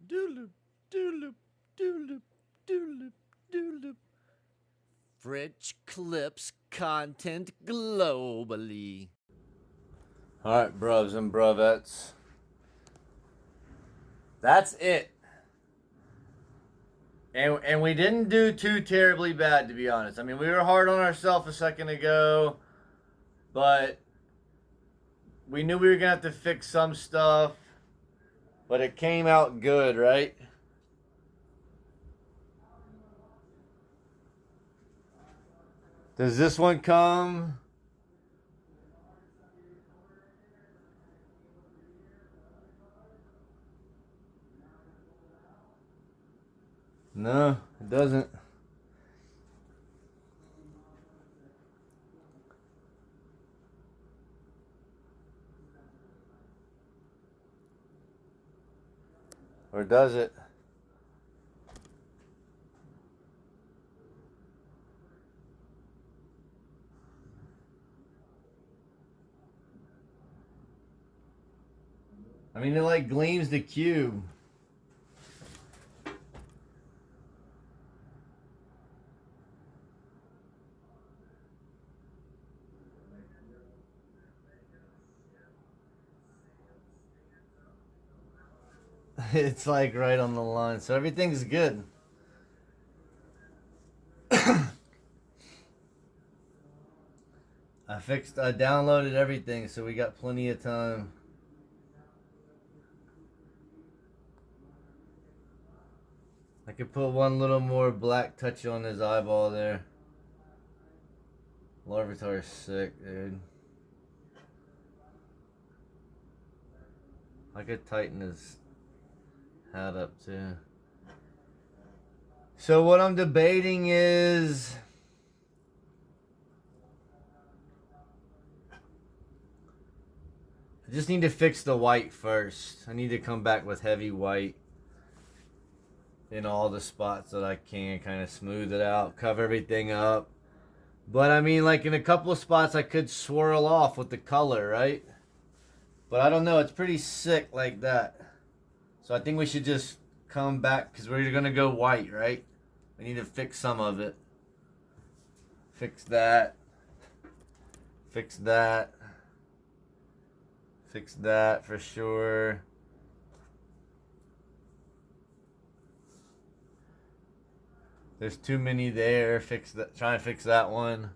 Dooloop, dooloop, dooloop, dooloop, dooloop. Fritch clips content globally. Alright, bruvs and bruvettes. That's it. And we didn't do too terribly bad, to be honest. I mean, we were hard on ourselves a second ago, but we knew we were going to have to fix some stuff, but it came out good, right? Does this one come? No, it doesn't. Or does it? I mean, it like gleams the cube. It's like right on the line, so everything's good. I downloaded everything, so we got plenty of time. I could put one little more black touch on his eyeball there. Larvitar is sick, dude. I could tighten his hat up too. So what I'm debating is I just need to fix the white first. I need to come back with heavy white in all the spots that I can, kind of smooth it out, cover everything up. But I mean, like in a couple of spots I could swirl off with the color, right? But I don't know, it's pretty sick like that. So I think we should just come back, because we're going to go white, right? We need to fix some of it. Fix that. Fix that. Fix that for sure. There's too many there. Fix that. Try and fix that one,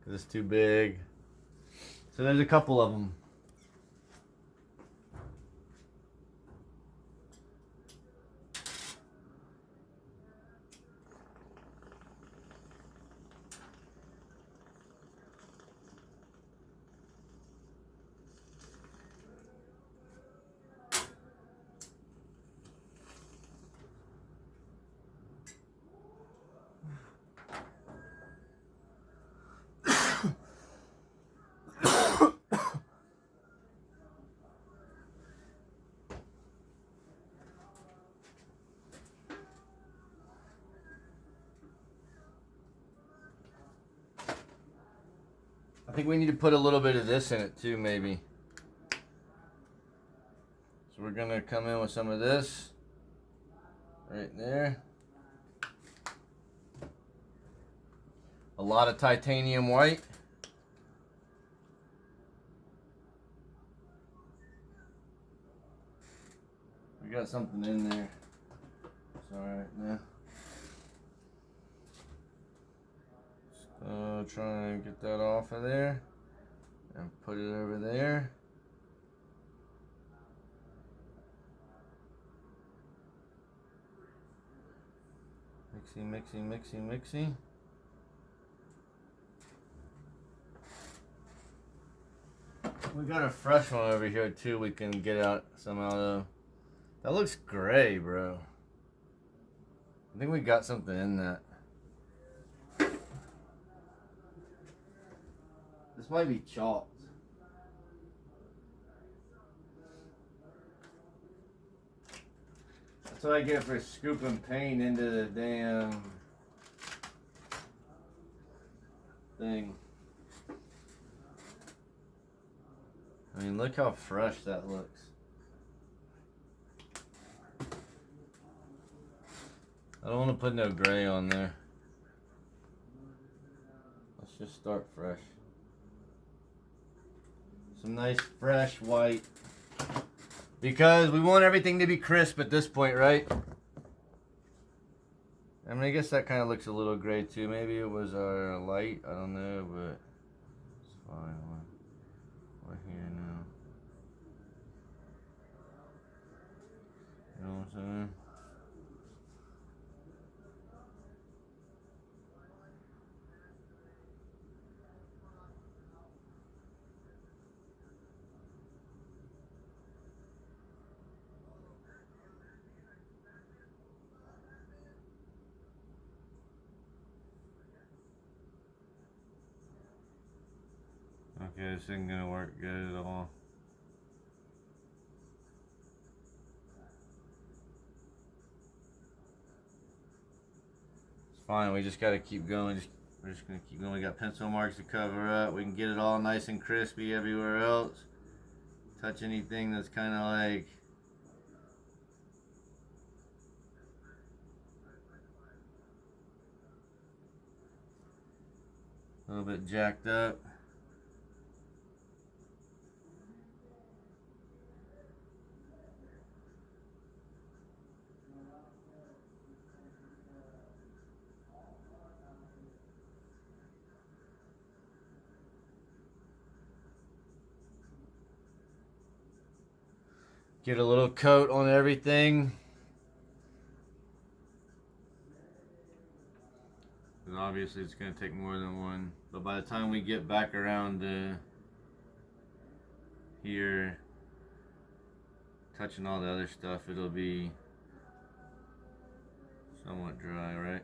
because it's too big. So there's a couple of them. I think we need to put a little bit of this in it too, maybe. So we're gonna come in with some of this right there. A lot of titanium white. We got something in there. It's alright now. Try and get that off of there and put it over there. Mixy, mixy, mixy, mixy. We got a fresh one over here too we can get out some out of. That looks gray, bro. I think we got something in that. This might be chalked. That's what I get for scooping paint into the damn thing. I mean, look how fresh that looks. I don't want to put no gray on there. Let's just start fresh. Some nice fresh white. Because we want everything to be crisp at this point, right? I mean, I guess that kind of looks a little gray too. Maybe it was our light. I don't know, but it's fine. We're here now. You know what I'm saying? Okay, this isn't gonna work good at all. It's fine, we just gotta keep going. We're just gonna keep going. We got pencil marks to cover up. We can get it all nice and crispy everywhere else. Touch anything that's kind of like a little bit jacked up. Get a little coat on everything. And obviously it's going to take more than one. But by the time we get back around to here, touching all the other stuff, it'll be somewhat dry, right?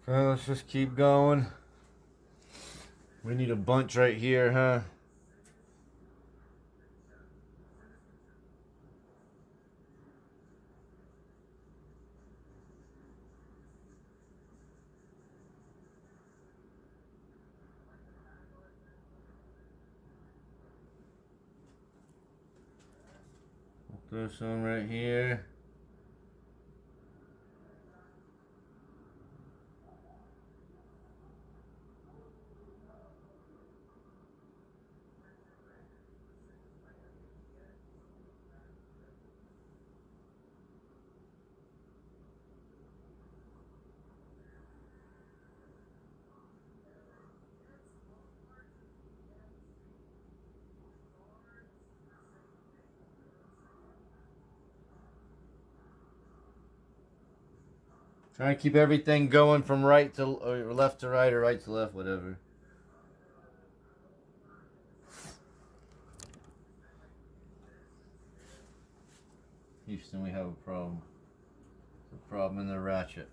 Okay, let's just keep going. We need a bunch right here, huh? Throw some right here. Trying to keep everything going from right to or left to right or right to left, whatever. Houston, we have a problem. It's a problem in the ratchet.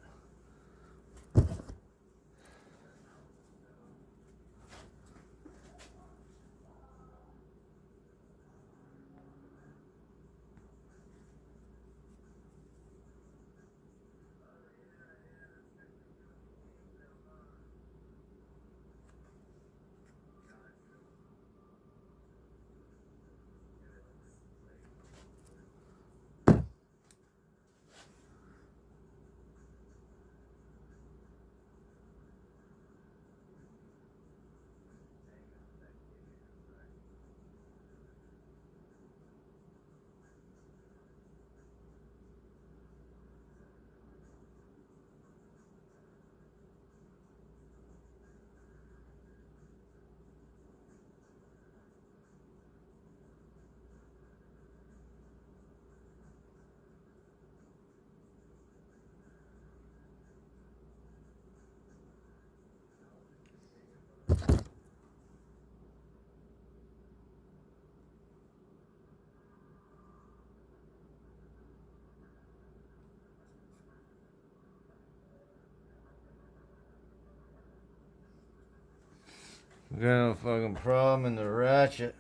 Got a fucking problem in the ratchet.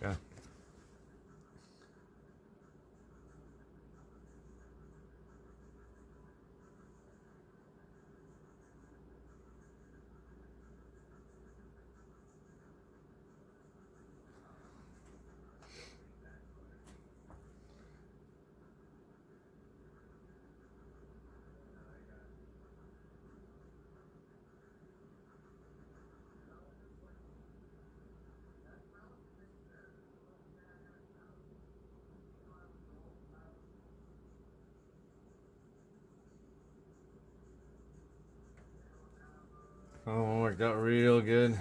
Okay. Oh, worked out real good.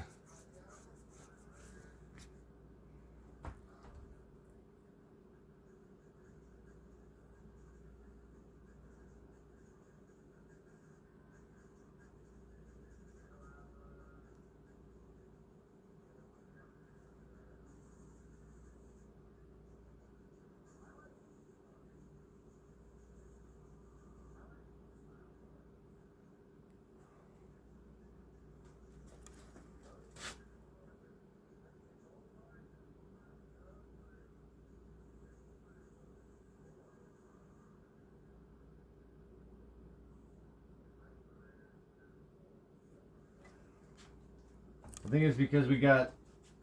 I think it's because we got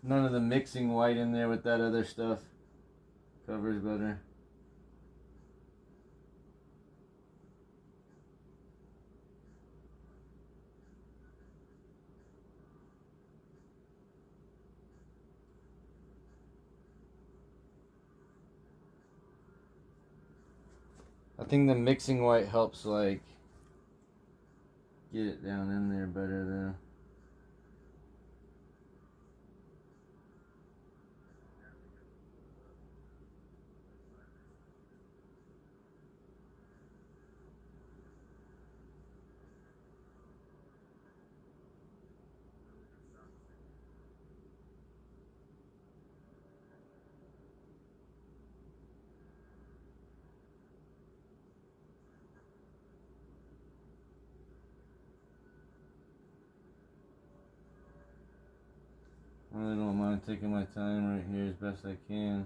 none of the mixing white in there with that other stuff. Covers better. I think the mixing white helps like get it down in there better though. I really don't mind taking my time right here as best I can.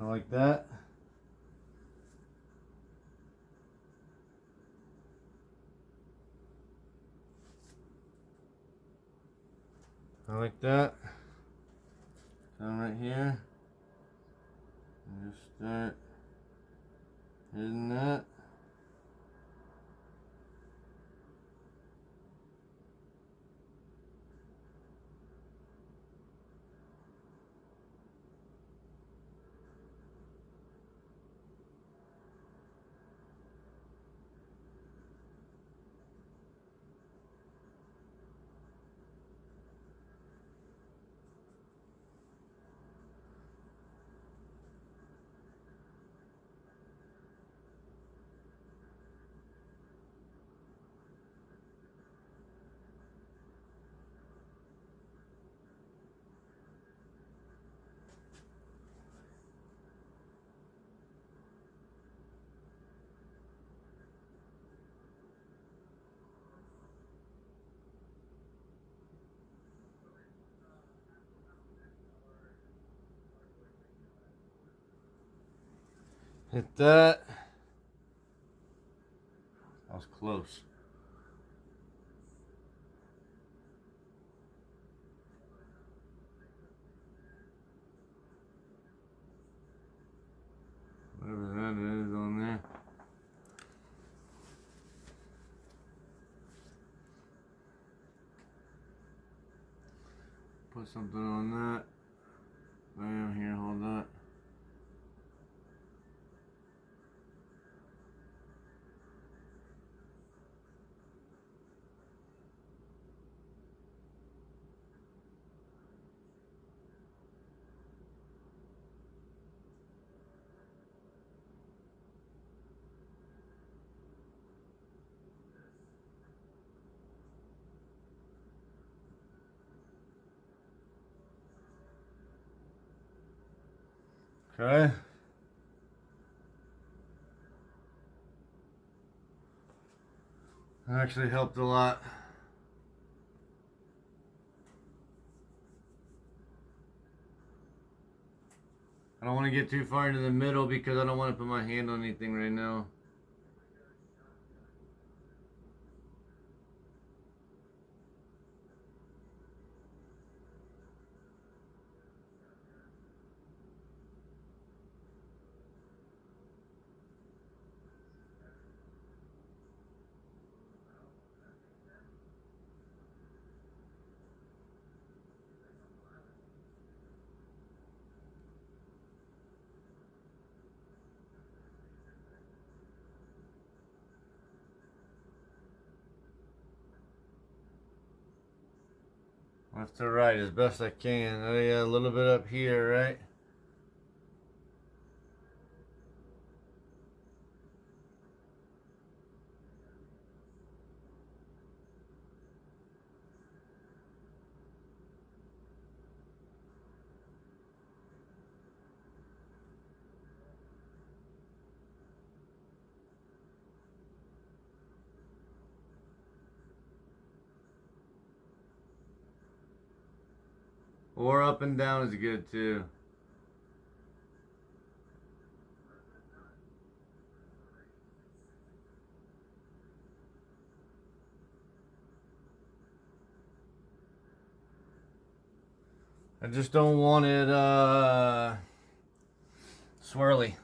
I like that. I like that. Come right here. And just start hitting that. Hit that. That was close. Whatever that is on there. Put something on that. Bam, here, hold that. Okay. That actually helped a lot. I don't want to get too far into the middle because I don't want to put my hand on anything right now. Left to right as best I can. Oh yeah, a little bit up here, right? Or up and down is good too. I just don't want it swirly.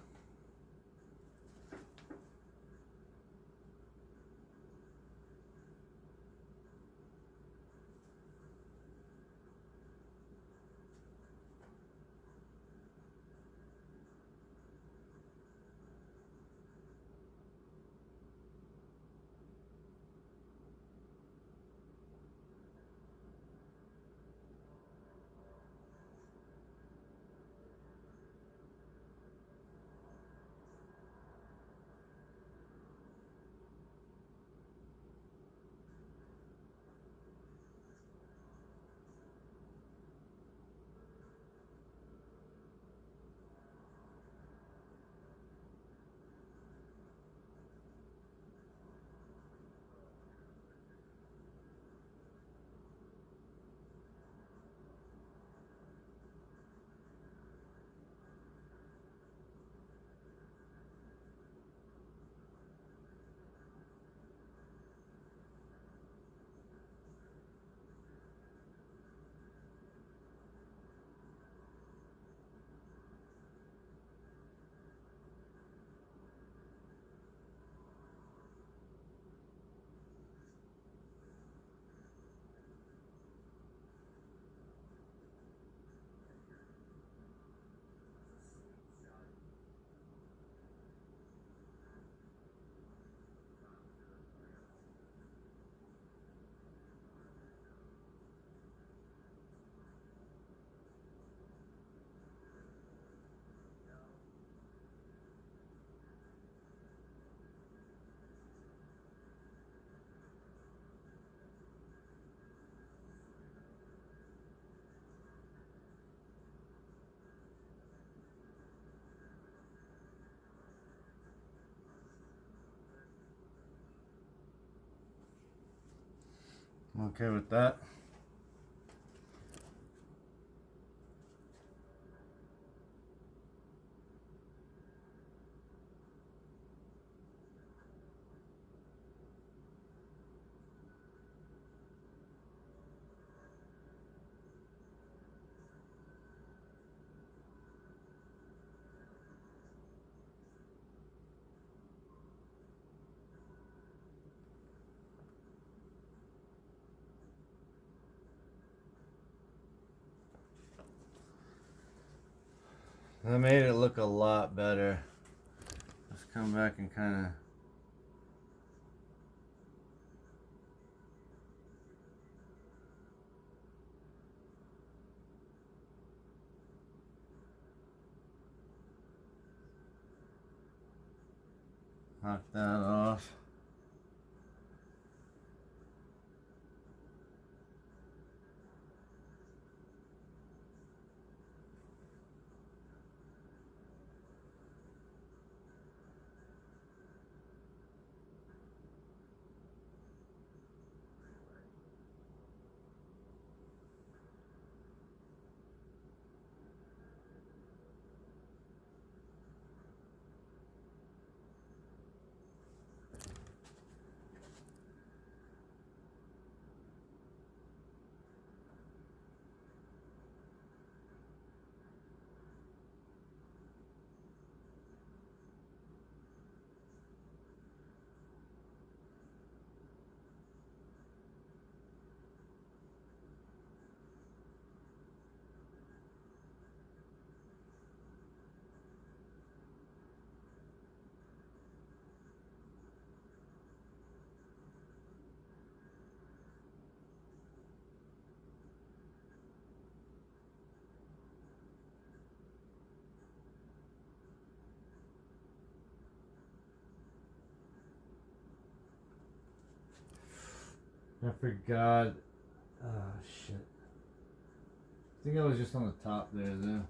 I'm okay with that. That made it look a lot better. Let's come back and kind of knock that off. I forgot. Oh shit. I think I was just on the top there though.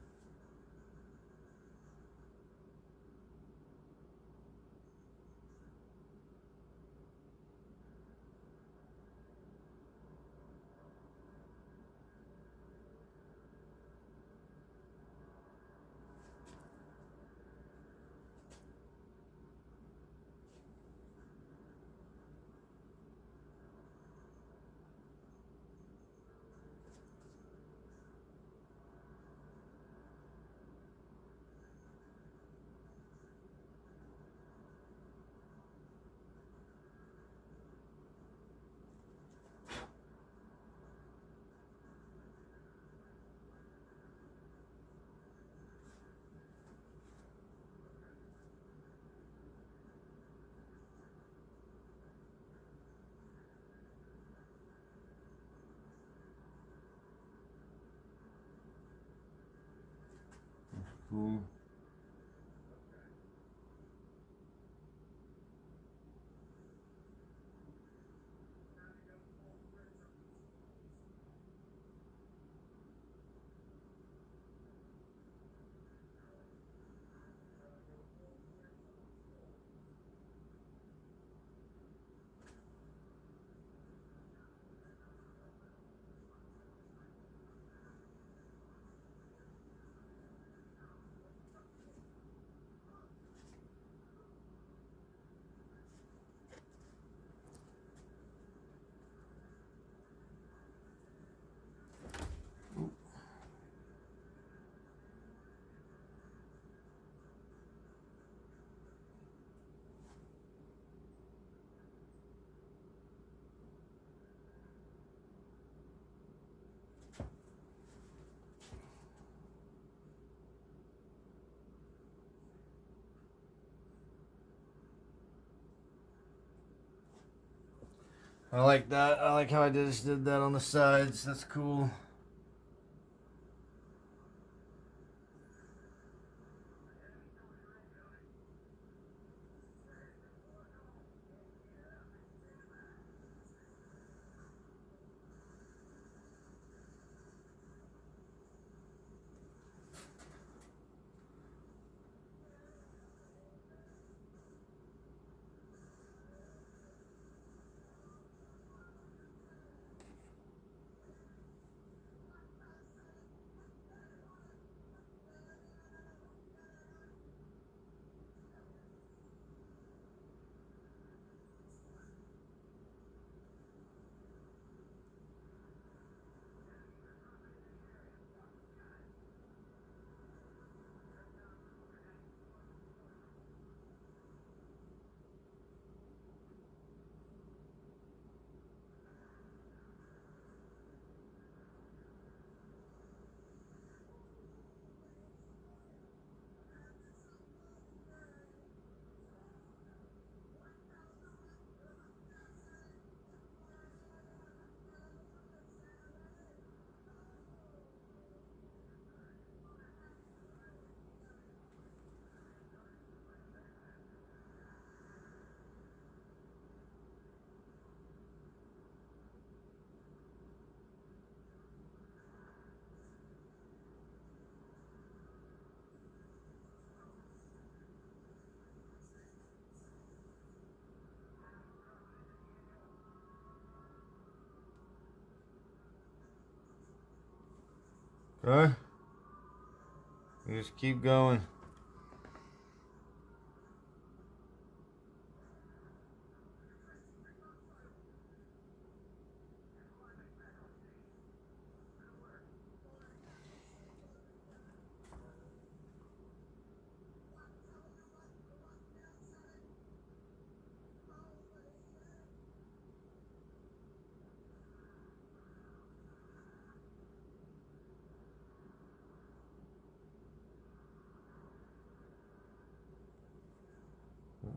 Cool. I like that. I like how I just did that on the sides. That's cool. Okay. You just keep going.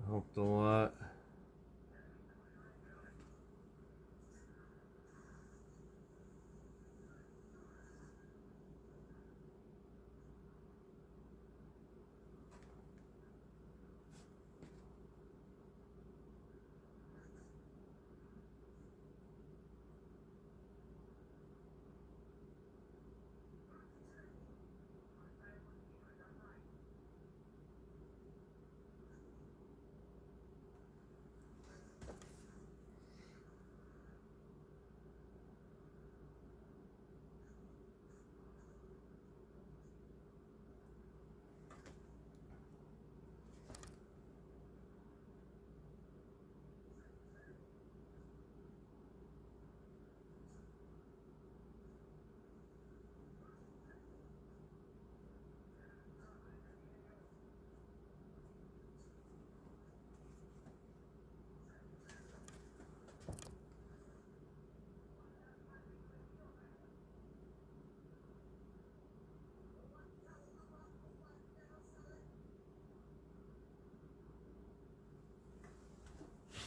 Helped a lot.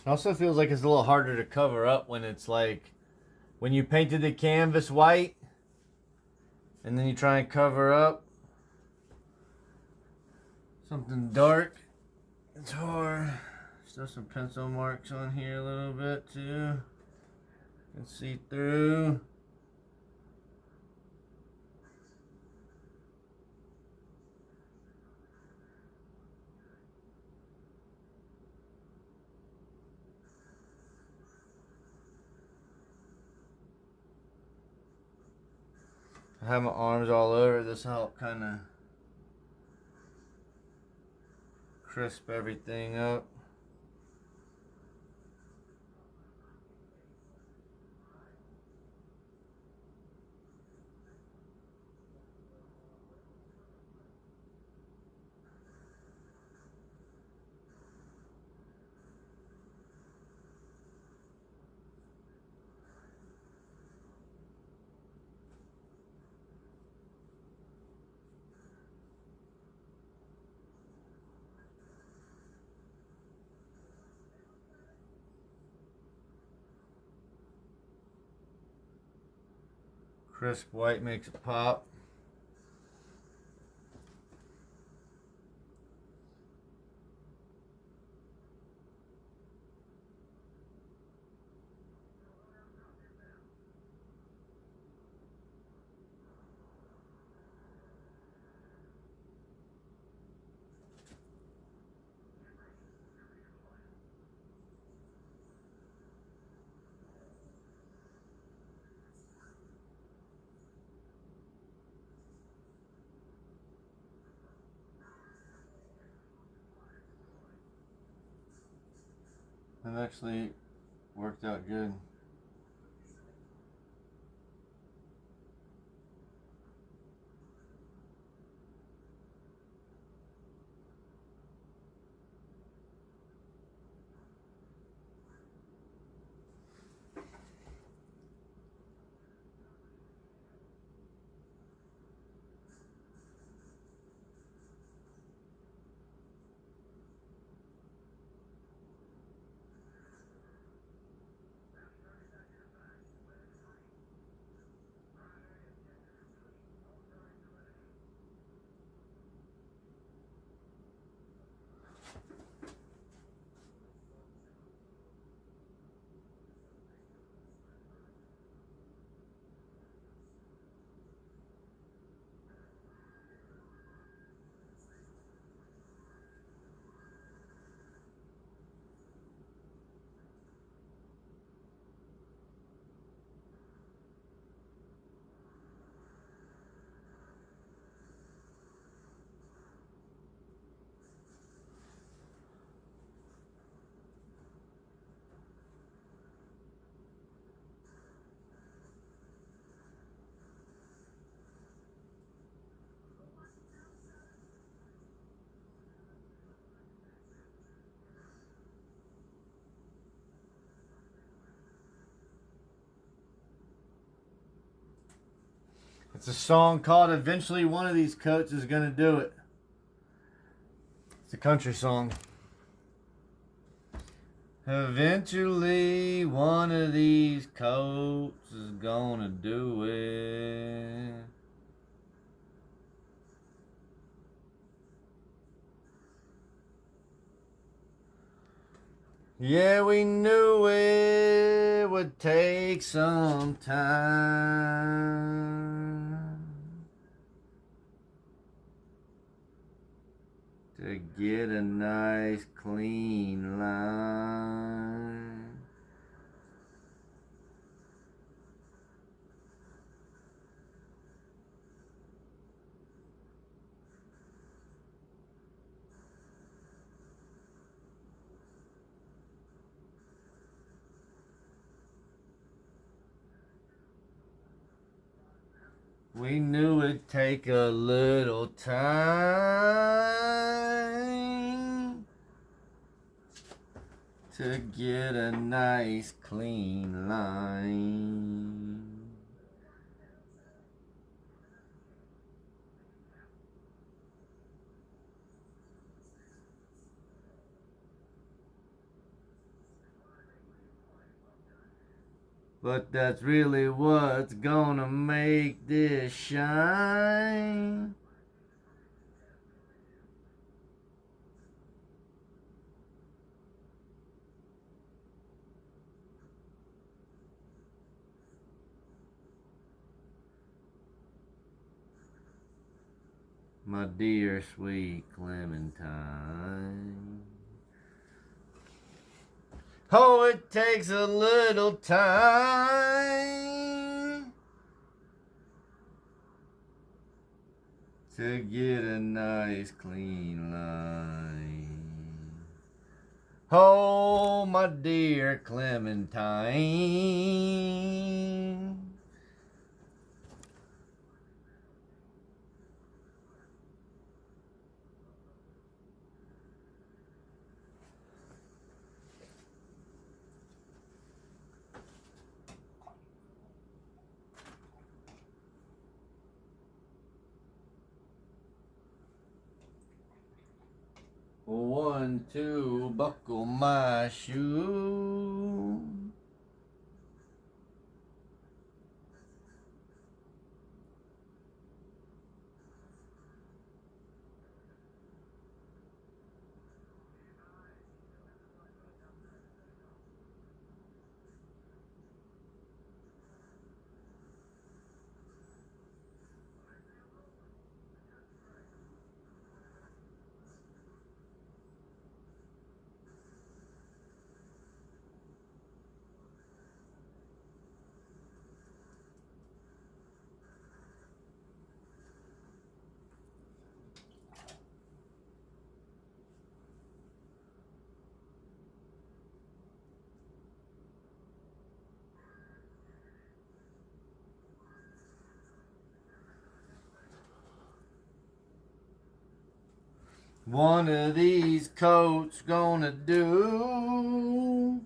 It also feels like it's a little harder to cover up when it's like when you painted the canvas white and then you try and cover up something dark. It's hard. Still some pencil marks on here a little bit too. You can see through. I have my arms all over. This help kind of crisp everything up. Crisp white makes it pop. It actually worked out good. It's a song called Eventually One of These Coats Is Gonna Do It. It's a country song. Eventually one of these coats is gonna do it. Yeah, we knew it would take some time to get a nice clean line. We knew it'd take a little time to get a nice clean line. But that's really what's gonna make this shine. My dear sweet Clementine. Oh, it takes a little time to get a nice clean line. Oh, my dear Clementine. One, two, buckle my shoe. One of these coats gonna do.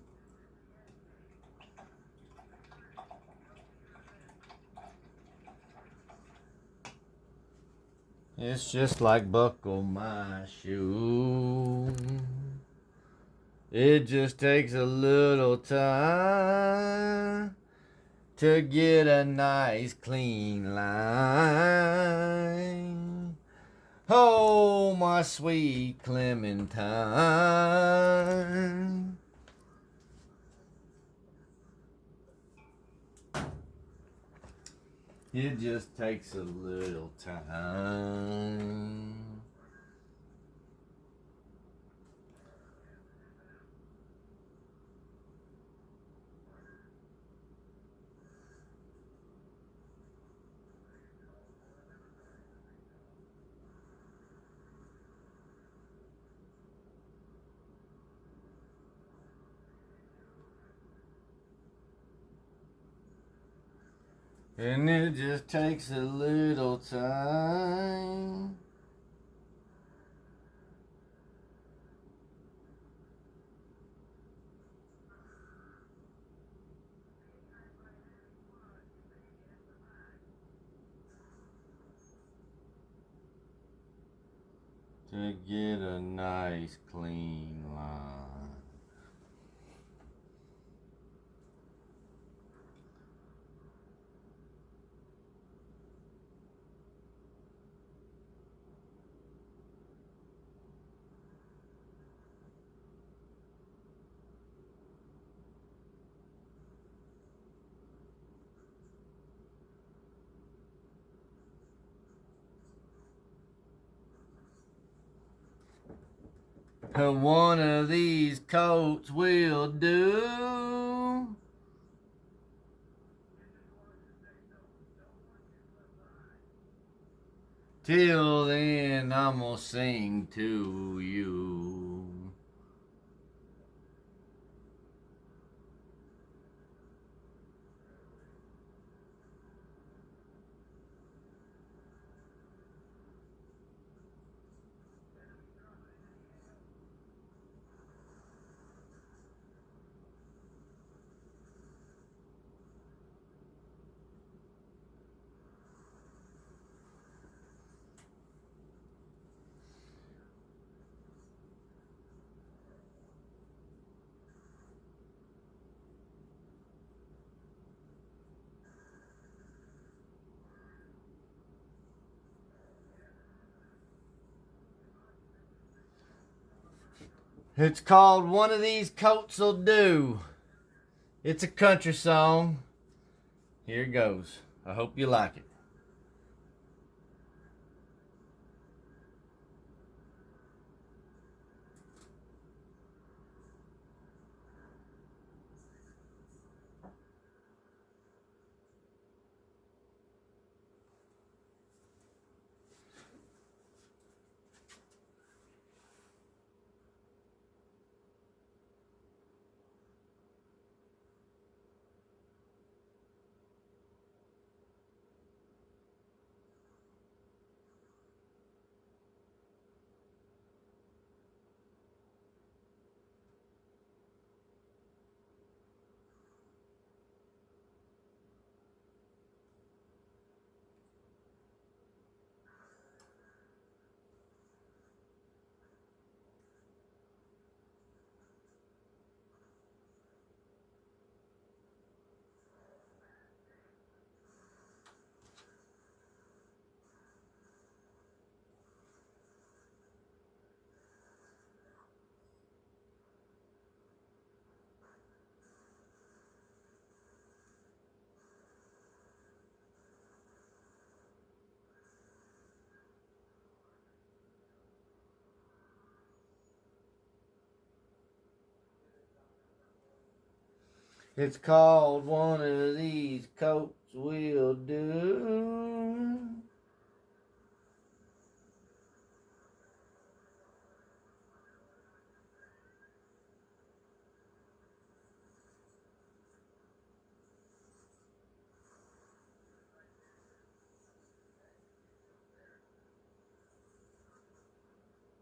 It's just like buckle my shoe. It just takes a little time to get a nice clean line. Oh, my sweet Clementine. It just takes a little time. And it just takes a little time. to get a nice clean line. One of these coats will do. Till then, I'm gonna sing to you. It's called One of These Coats'll Do. It's a country song. Here it goes. I hope you like it. It's called One of These Coats Will Do.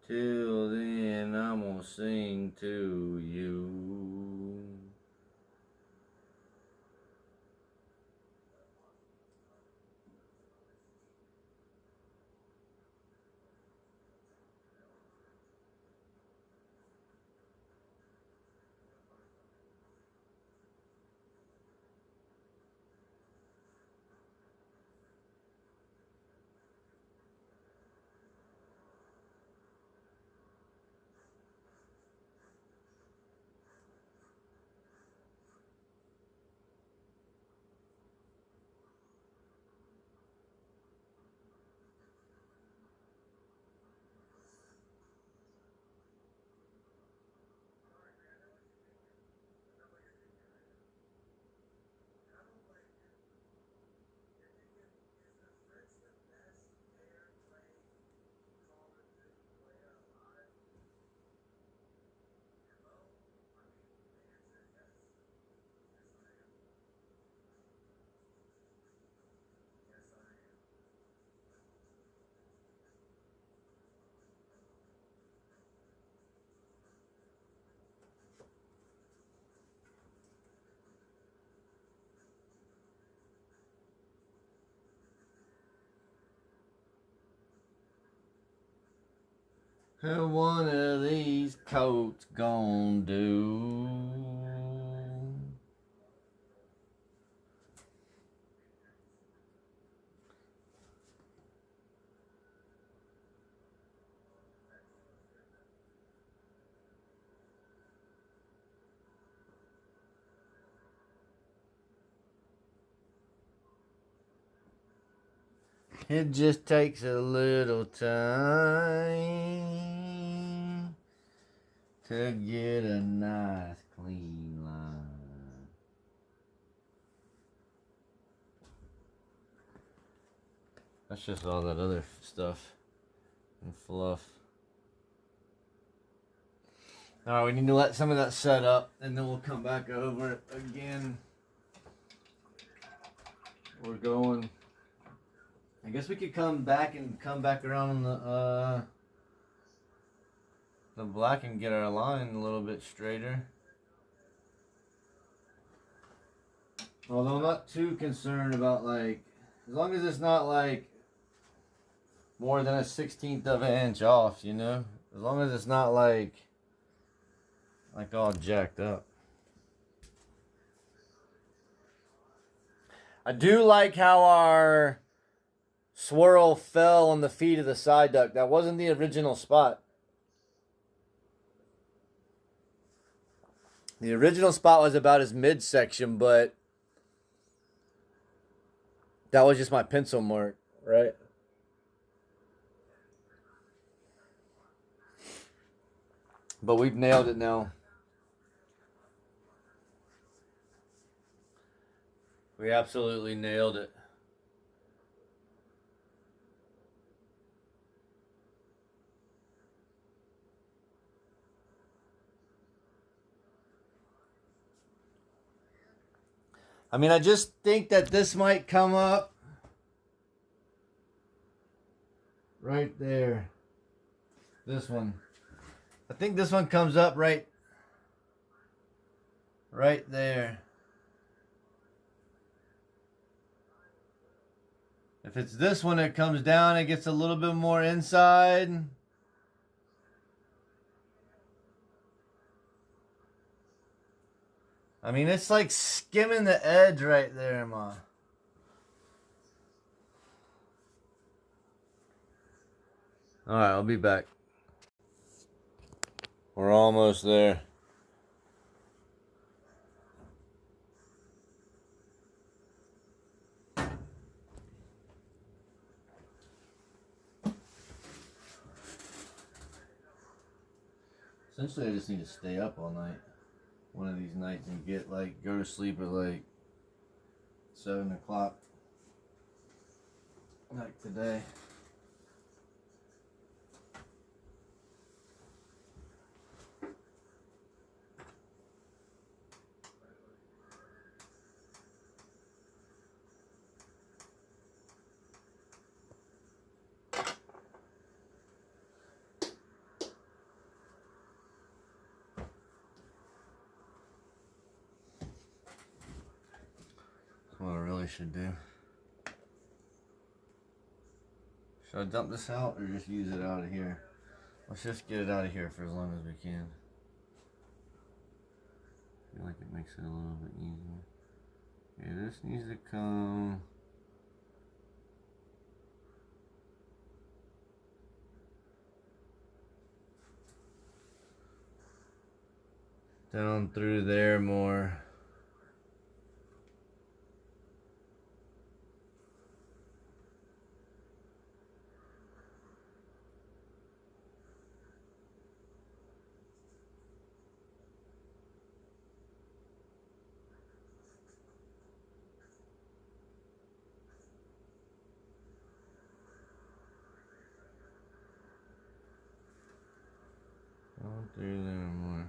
Till then, I'm gonna sing to you. One of these coats gon' do. It just takes a little time to get a nice clean line. That's just all that other stuff and fluff. Alright, we need to let some of that set up and then we'll come back over it again. We're going. I guess we could come back around on the black and get our line a little bit straighter. Although I'm not too concerned about, like, as long as it's not like more than a 1/16 of an inch off, you know? As long as it's not like all jacked up. I do like how our swirl fell on the feet of the Psyduck. That wasn't the original spot. The original spot was about his midsection, but that was just my pencil mark, right? But we've nailed it now. We absolutely nailed it. I mean, I just think that this might come up right there. This one. I think this one comes up right there. If it's this one, it comes down, it gets a little bit more inside. I mean, it's like skimming the edge right there, Ma. Alright, I'll be back. We're almost there. Essentially, I just need to stay up all night. One of these nights and go to sleep at like 7 o'clock. Like today. That's what I really should do. Should I dump this out or just use it out of here? Let's just get it out of here for as long as we can. I feel like it makes it a little bit easier. Okay, this needs to come down through there more. Down through there more.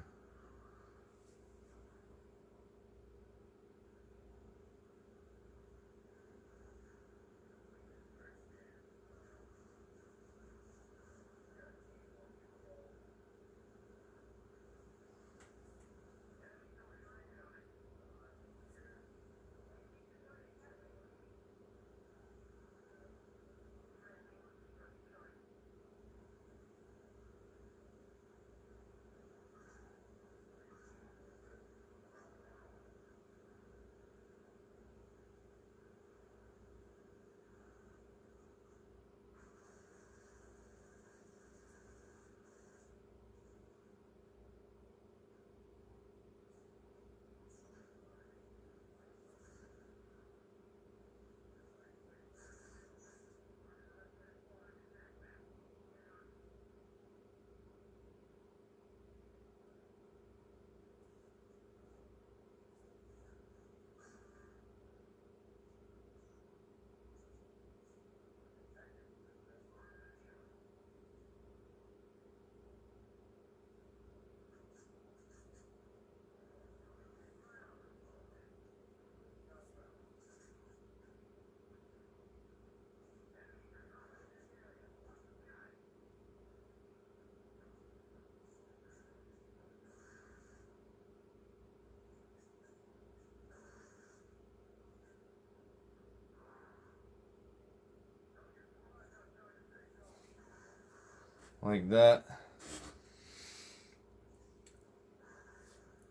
like that.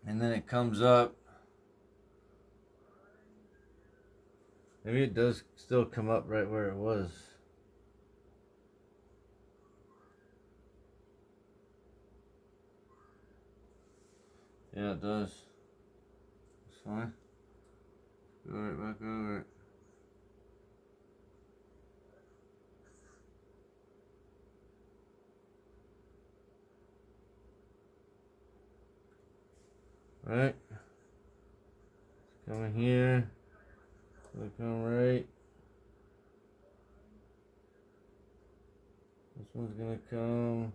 And then it comes up. Maybe it does still come up right where it was. Yeah, it does. It's fine. Go right back over it. Right? Coming here. It'll come right. This one's gonna come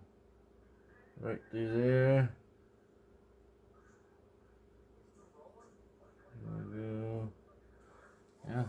right through there. Go. Yeah.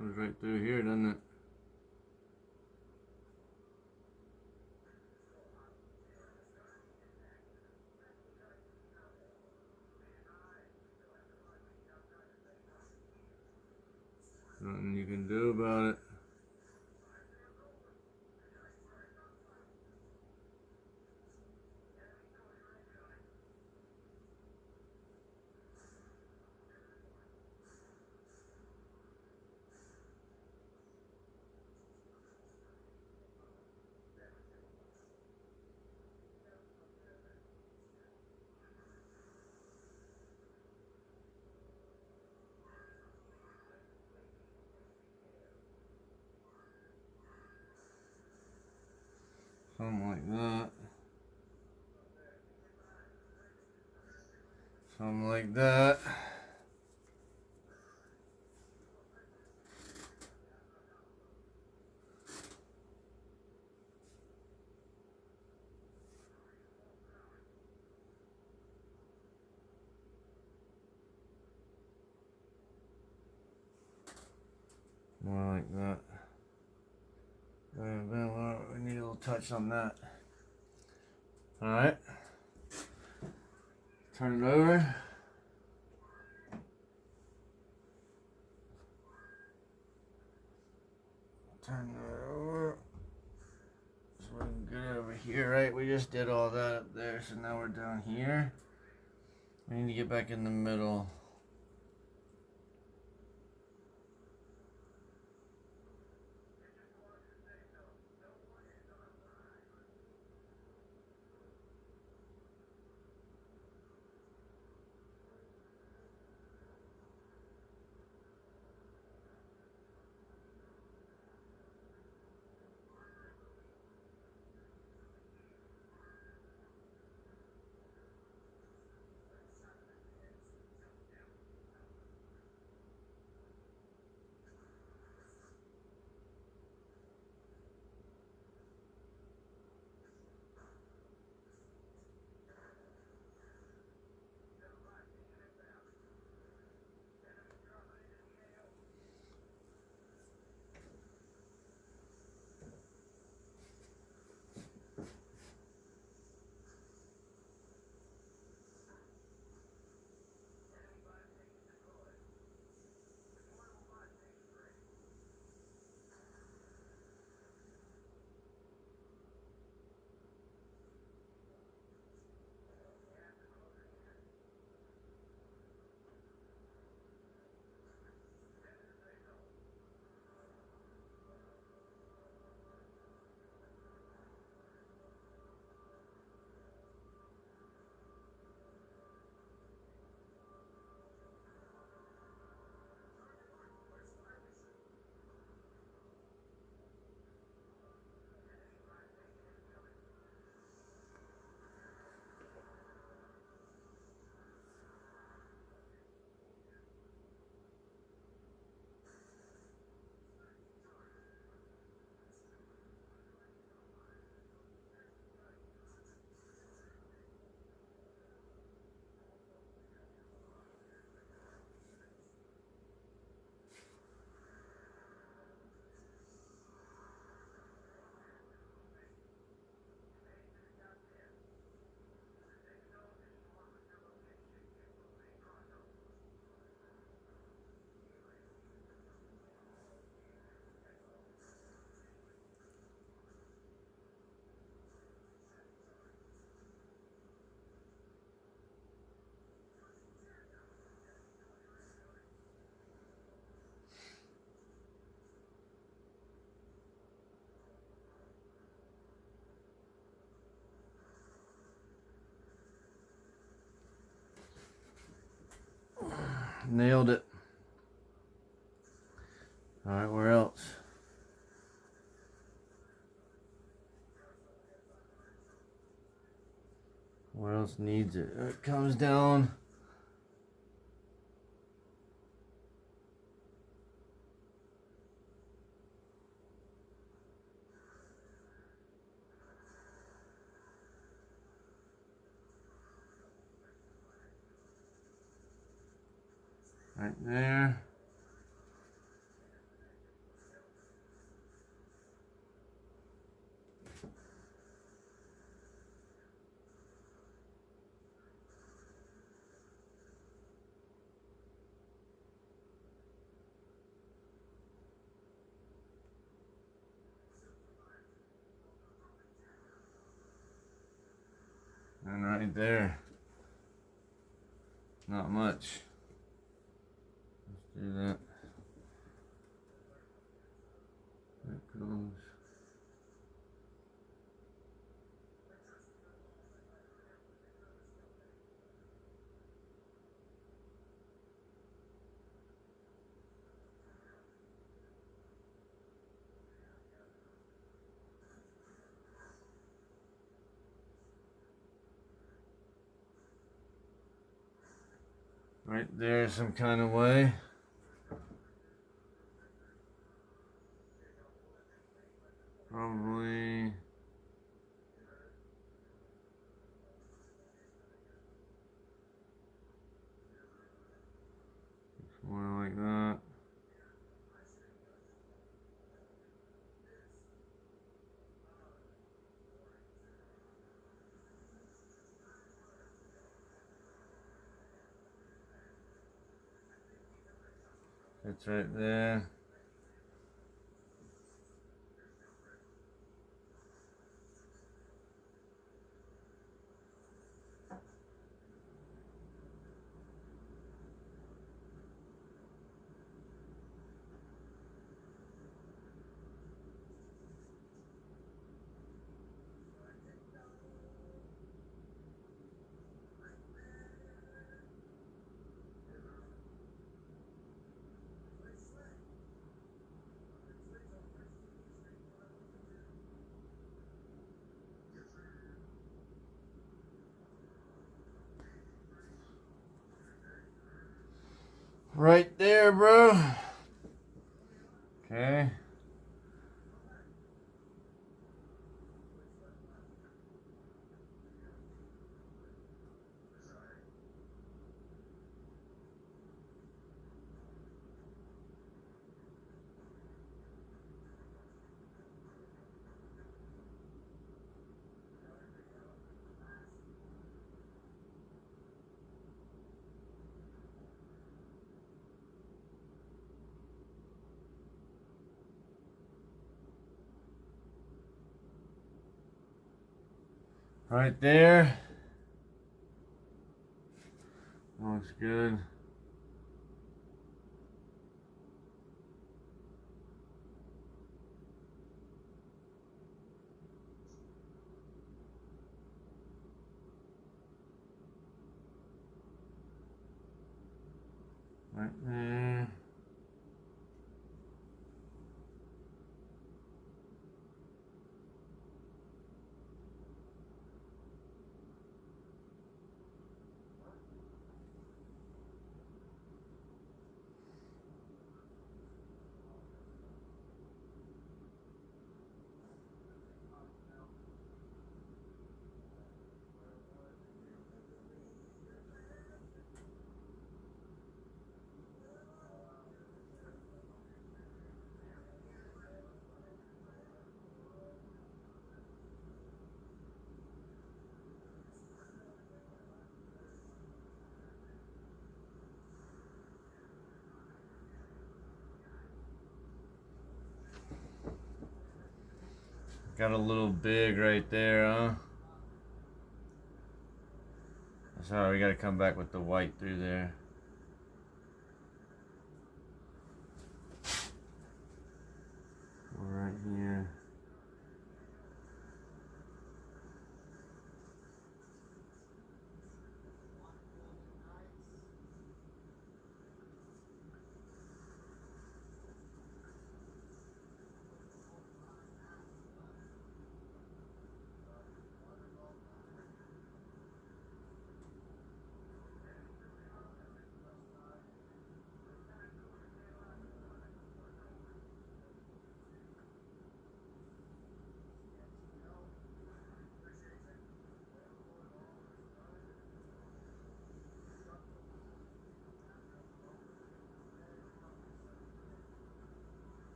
Goes right through here, doesn't it? Nothing you can do about it. Something like that. Something like that. More like that. We need a little touch on that. Alright. Turn it over. Turn that over. So we can get over here, right? We just did all that up there, so now we're down here. We need to get back in the middle. nailed it. Alright, where else? Where else needs it? It comes down. Right there. And right there. Not much. Let's do that. That comes. Right there some kind of way. Probably more like that. It's right there. Right there, bro. Okay. Right there. Looks good. Right there. Got a little big right there, huh? That's alright, we gotta come back with the white through there. Right here.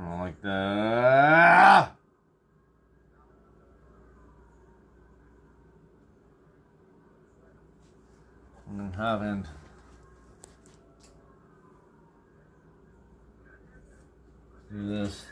I don't like that. I'm having do this.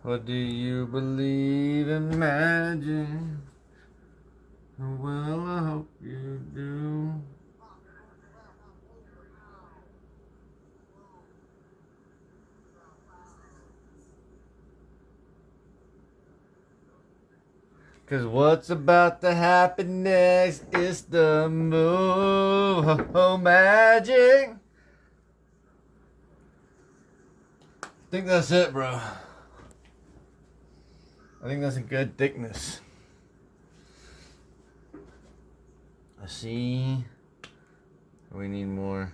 What do you believe in magic? Well, I hope you do. Cause what's about to happen next is the move. Oh, magic. I think that's it, bro. I think that's a good thickness. I see. We need more.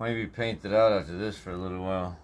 Maybe paint it out after this for a little while.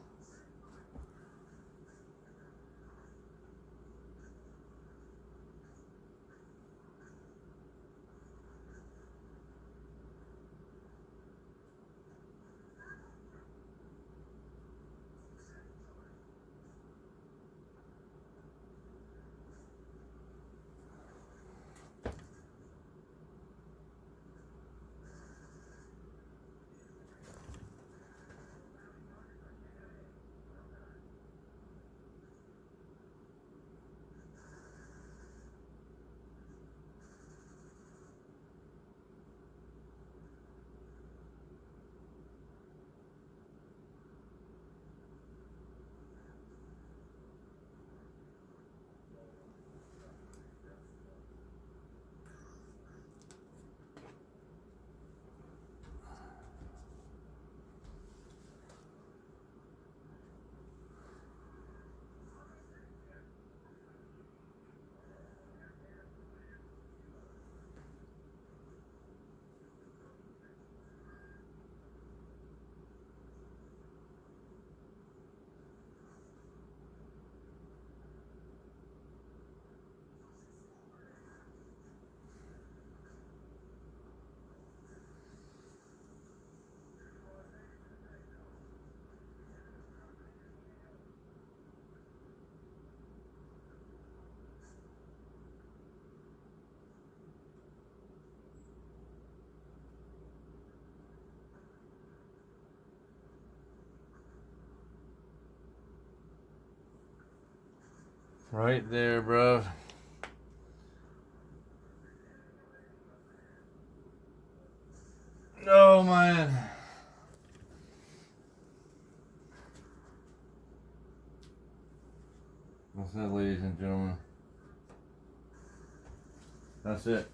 Right there, bro. Oh, man. That's it, ladies and gentlemen. That's it.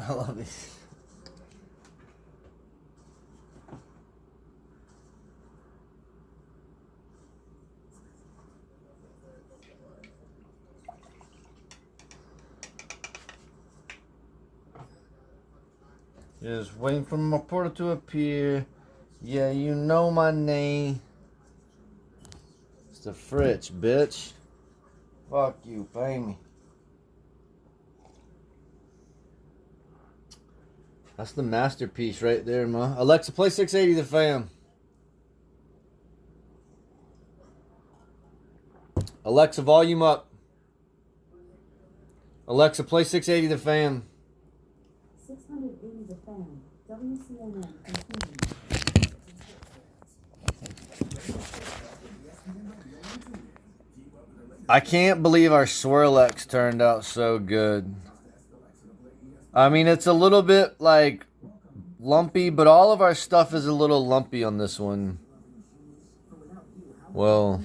I love these. Just waiting for my portal to appear. Yeah, you know my name. It's the fritch, bitch. Fuck you, pay me. That's the masterpiece right there, ma. Alexa, play 680 the fam. Alexa, volume up. Alexa, play 680 the fam. 680 the fan. WCNN continuing. I can't believe our Swirlex turned out so good. I mean, it's a little bit like lumpy, but all of our stuff is a little lumpy on this one. Well,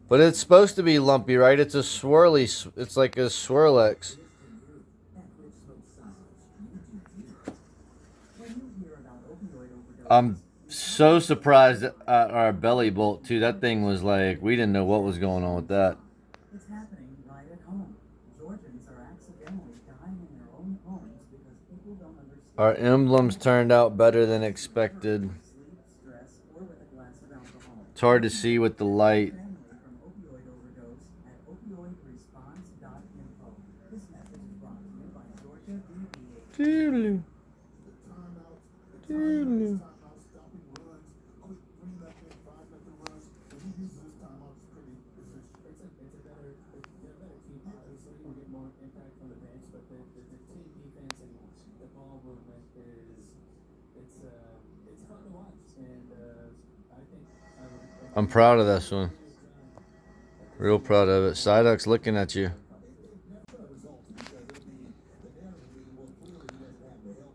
but it's supposed to be lumpy, right? It's a swirly, it's like a Swirlex. I'm so surprised at our belly bolt, too. That thing was like, we didn't know what was going on with that. It's happening right at home. Georgians are accidentally dying in their own homes because people don't understand. Our emblems turned out better than expected. Sleep, stress, or with a glass of alcohol. It's hard to see with the light. Family from opioid overdose at opioid Doodaloo. Doodaloo. I'm proud of this one. Real proud of it. Psyduck's looking at you.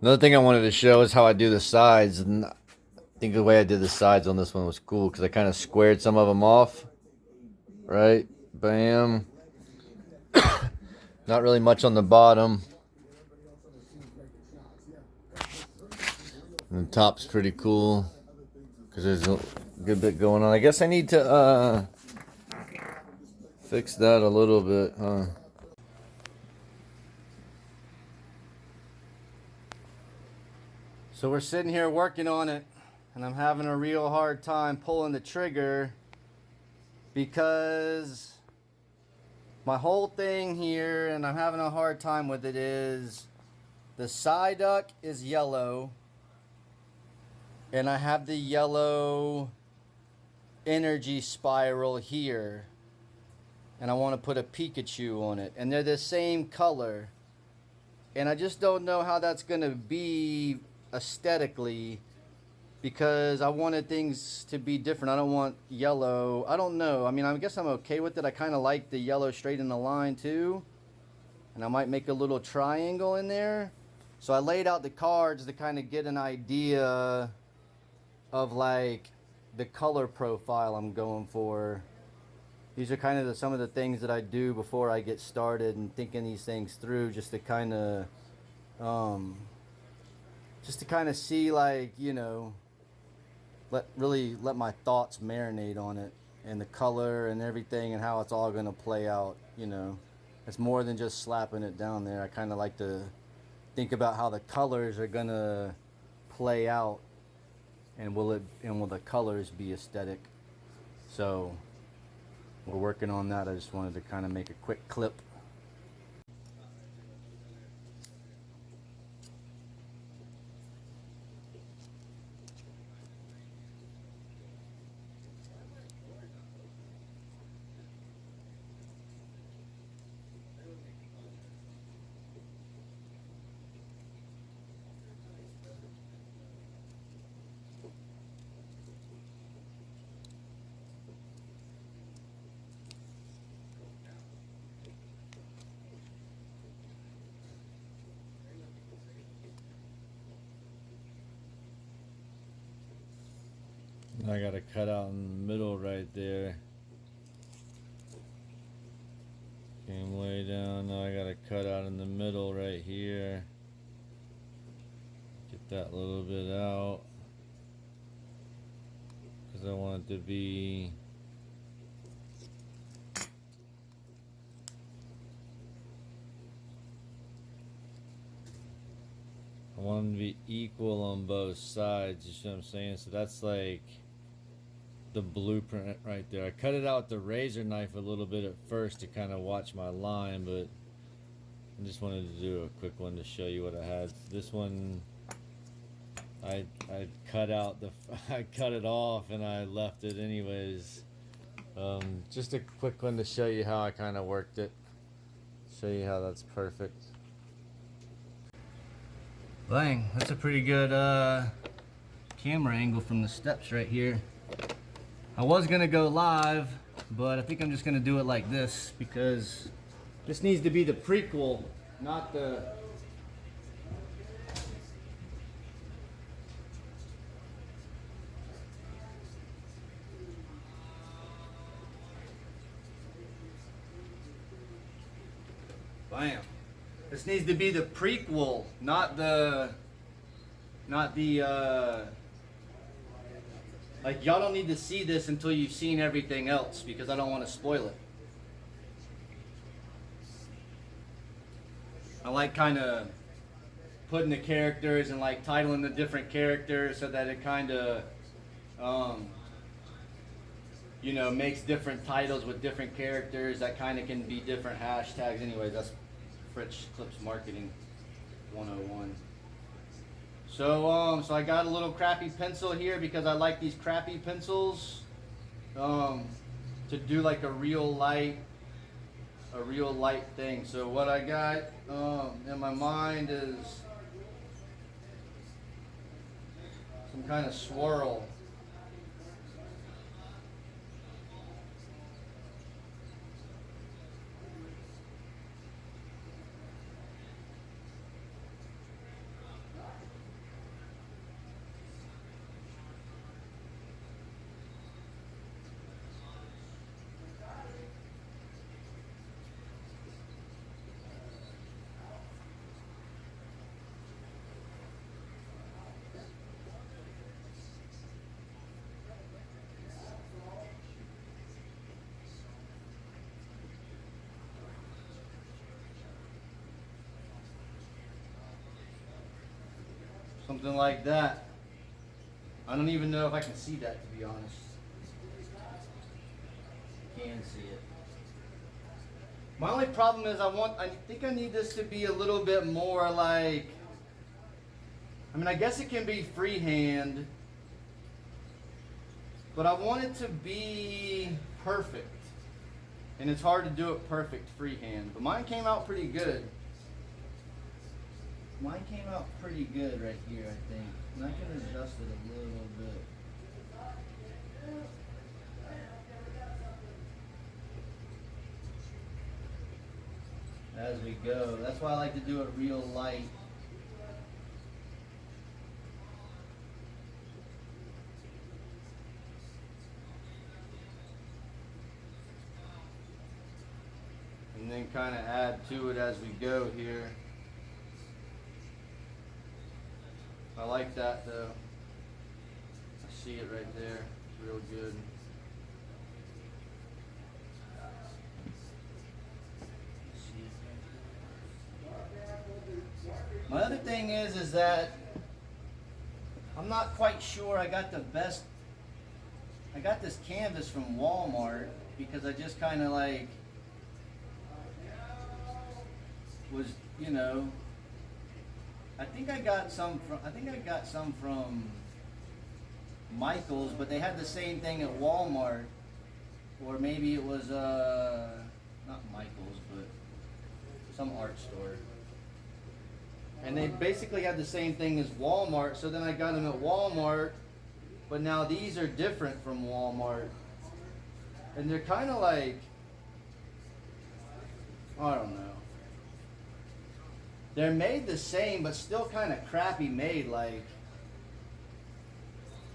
Another thing I wanted to show is how I do the sides. And I think the way I did the sides on this one was cool because I kind of squared some of them off. Right? Bam. Not really much on the bottom. And the top's pretty cool because there's a good bit going on. I guess I need to fix that a little bit, huh? So we're sitting here working on it, and I'm having a real hard time pulling the trigger because my whole thing here, and I'm having a hard time with it, is the Psyduck is yellow, and I have the yellow energy spiral here, and I want to put a Pikachu on it, and they're the same color, and I just don't know how that's going to be aesthetically because I wanted things to be different. I don't want yellow. I don't know. I mean, I guess I'm okay with it. I kind of like the yellow straight in the line too, and I might make a little triangle in there. So I laid out the cards to kind of get an idea of like the color profile I'm going for. These are kind of some of the things that I do before I get started and thinking these things through, just to kind of see, like, you know, let my thoughts marinate on it and the color and everything and how it's all going to play out. You know, it's more than just slapping it down there. I kind of like to think about how the colors are going to play out, and will the colors be aesthetic. So we're working on that. I just wanted to kind of make a quick clip. I got to cut out in the middle right there. Came way down. Now I got to cut out in the middle right here. Get that little bit out, because I want it to be I want them to be equal on both sides, you see what I'm saying? So that's like the blueprint right there. I cut it out with the razor knife a little bit at first to kind of watch my line, but I just wanted to do a quick one to show you what I had. This one, I cut out I cut it off and I left it anyways. Just a quick one to show you how I kind of worked it. Show you how that's perfect. Bang, that's a pretty good camera angle from the steps right here. I was gonna go live, but I think I'm just gonna do it like this because this needs to be the prequel, not the... Bam. This needs to be the prequel, not the like, y'all don't need to see this until you've seen everything else, because I don't want to spoil it. I like kind of putting the characters and like titling the different characters so that it kind of, you know, makes different titles with different characters that kind of can be different hashtags. Anyways, that's Fritch Clips Marketing. 101. So I got a little crappy pencil here because I like these crappy pencils to do like a real light thing. So what I got in my mind is some kind of swirl. Something like that. I don't even know if I can see that, to be honest. Can see it. My only problem is I think I need this to be a little bit more like, I mean, I guess it can be freehand, but I want it to be perfect. And it's hard to do it perfect freehand, but mine came out pretty good. Mine came out pretty good right here, I think. And I can adjust it a little bit. As we go. That's why I like to do it real light. And then kind of add to it as we go here. I like that though. I see it right there. It's real good. My other thing is that I'm not quite sure I got this canvas from Walmart because I just kind of like was, you know, I think I got some from Michael's, but they had the same thing at Walmart, or maybe it was not Michael's, but some art store. And they basically had the same thing as Walmart, so then I got them at Walmart, but now these are different from Walmart. And they're kind of like, I don't know. They're made the same, but still kind of crappy made. Like,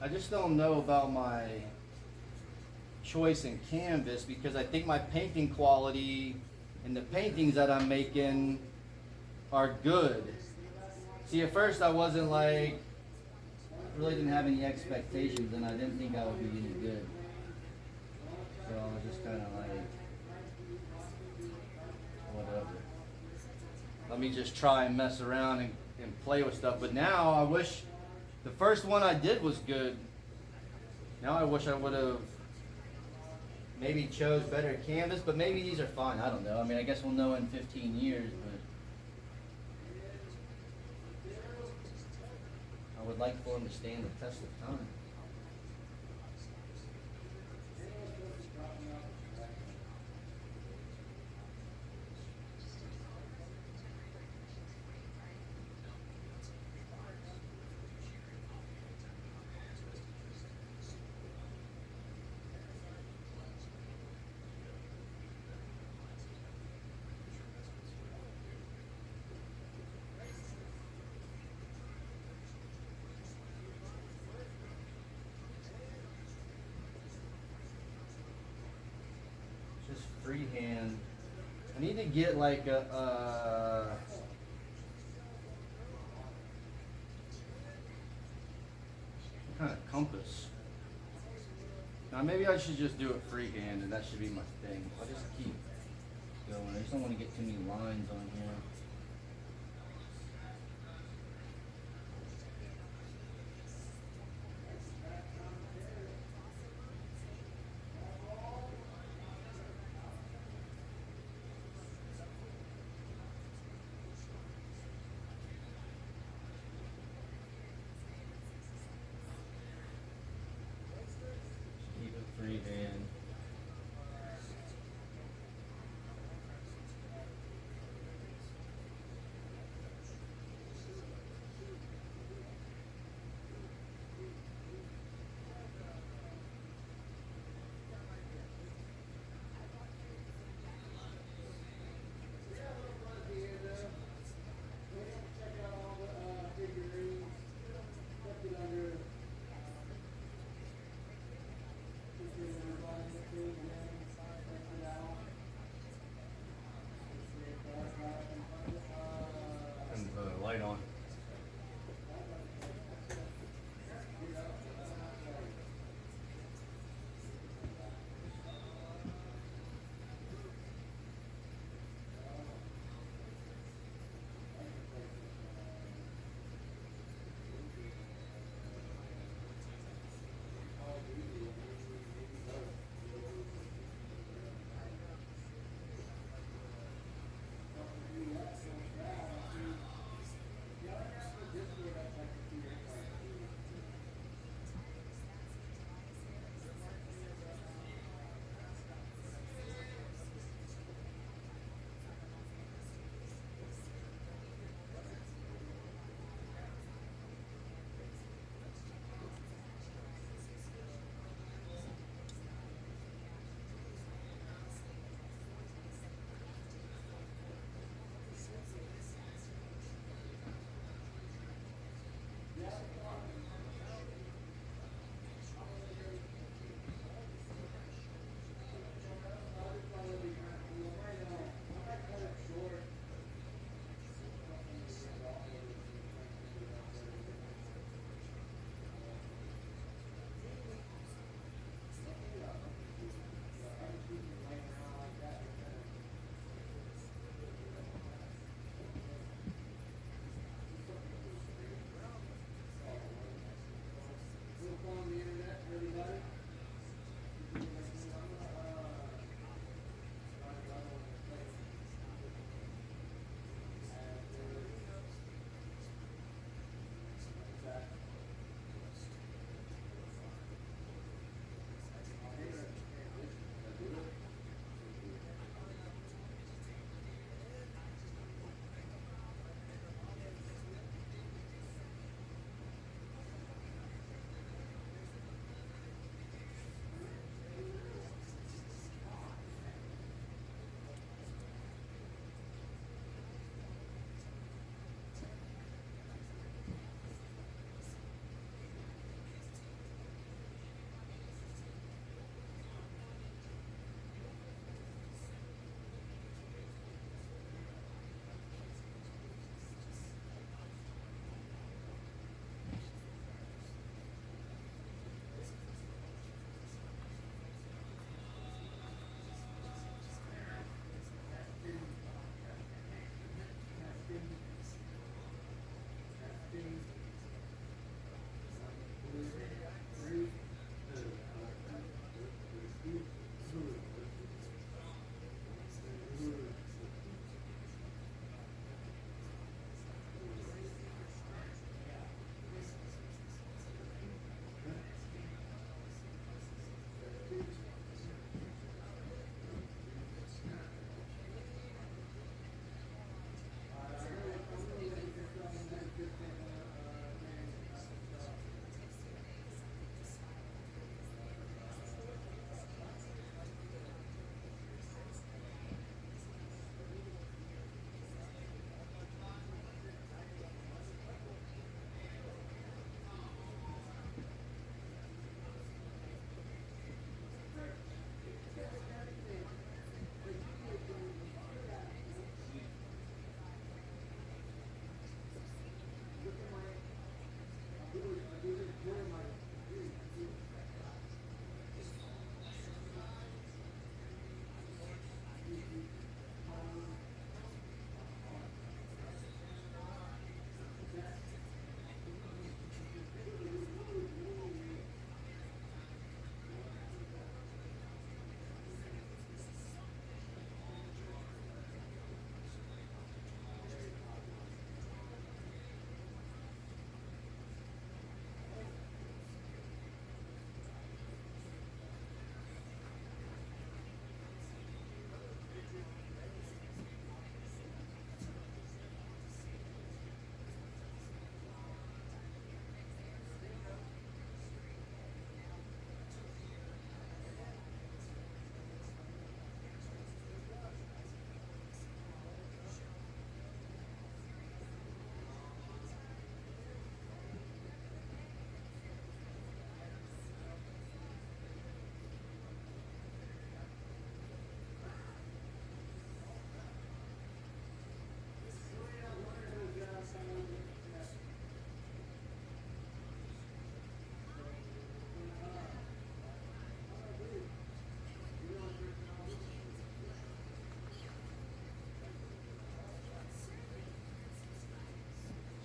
I just don't know about my choice in canvas because I think my painting quality and the paintings that I'm making are good. See, at first I wasn't like, really didn't have any expectations, and I didn't think I would be any good. So I was just kind of like, whatever. Let me just try and mess around and play with stuff. But now I wish the first one I did was good. Now I wish I would have maybe chose better canvas, but maybe these are fine. I don't know. I mean, I guess we'll know in 15 years, but I would like for them to stand the test of time. Freehand. I need to get like a kind of compass. Now maybe I should just do it freehand and that should be my thing. I'll just keep going. I just don't want to get too many lines on here.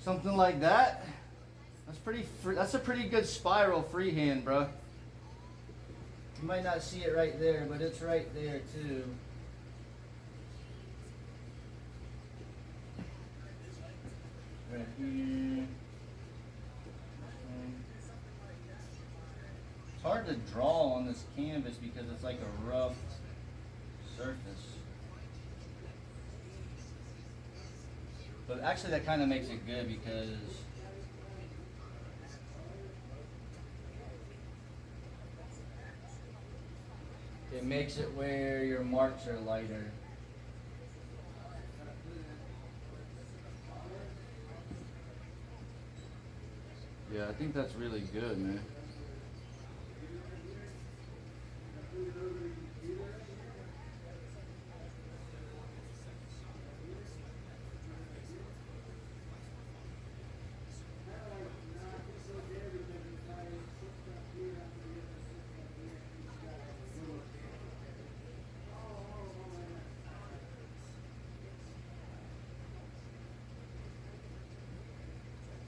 Something like that. That's a pretty good spiral freehand, bro. You might not see it right there, but it's right there too. Right here. It's hard to draw on this canvas because it's like a rough surface. But actually that kind of makes it good because it makes it where your marks are lighter. Yeah, I think that's really good, man.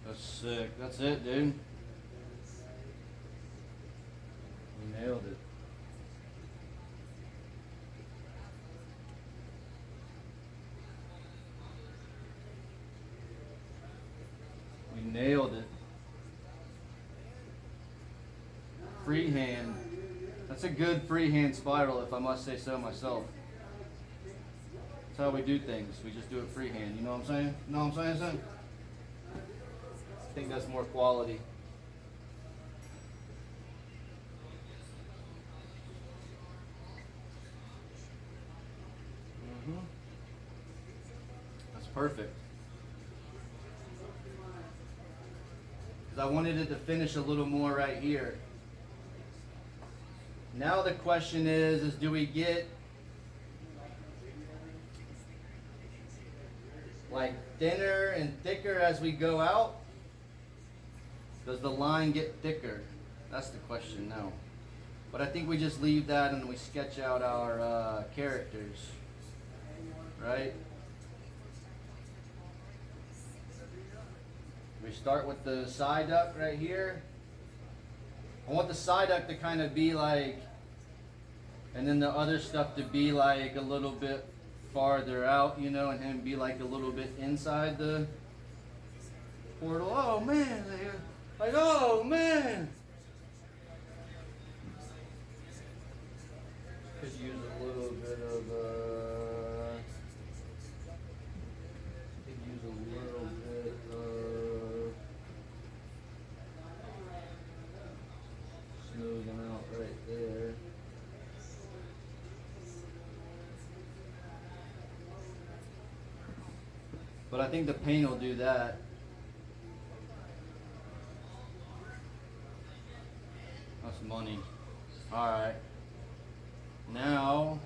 That's sick. That's it, dude. We nailed it. We nailed it. Freehand. That's a good freehand spiral, if I must say so myself. That's how we do things. We just do it freehand. You know what I'm saying? You know what I'm saying, son? I think that's more quality. That's perfect. Because I wanted it to finish a little more right here. Now the question is do we get like thinner and thicker as we go out? Does the line get thicker? That's the question now. But I think we just leave that and we sketch out our characters, right? We start with the Psyduck right here. I want the Psyduck to kind of be like, and then the other stuff to be like a little bit farther out, you know, and him be like a little bit inside the portal. Oh man, like oh man. Could use a little bit of smoothing out right there. But I think the paint will do that. That's money. Alright. Now,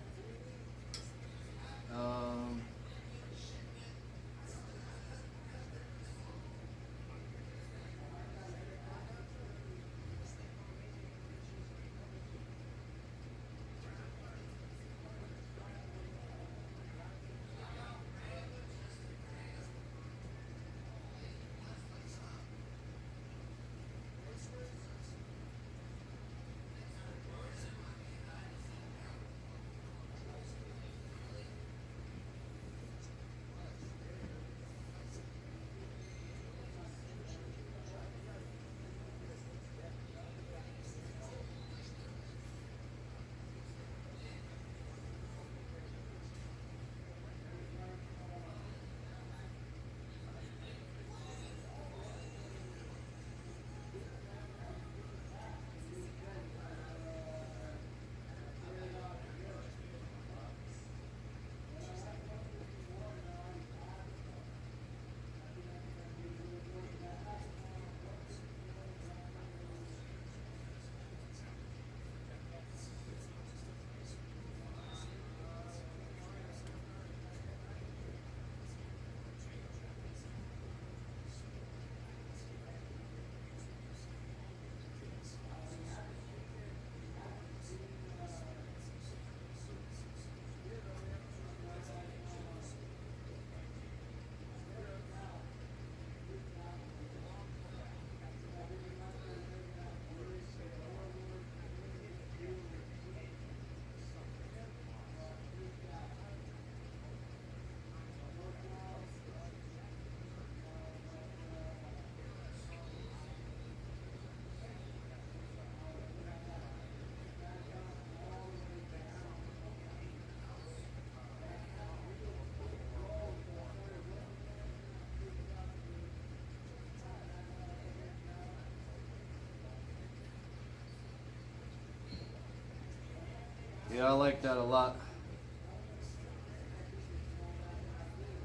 Yeah, I like that a lot.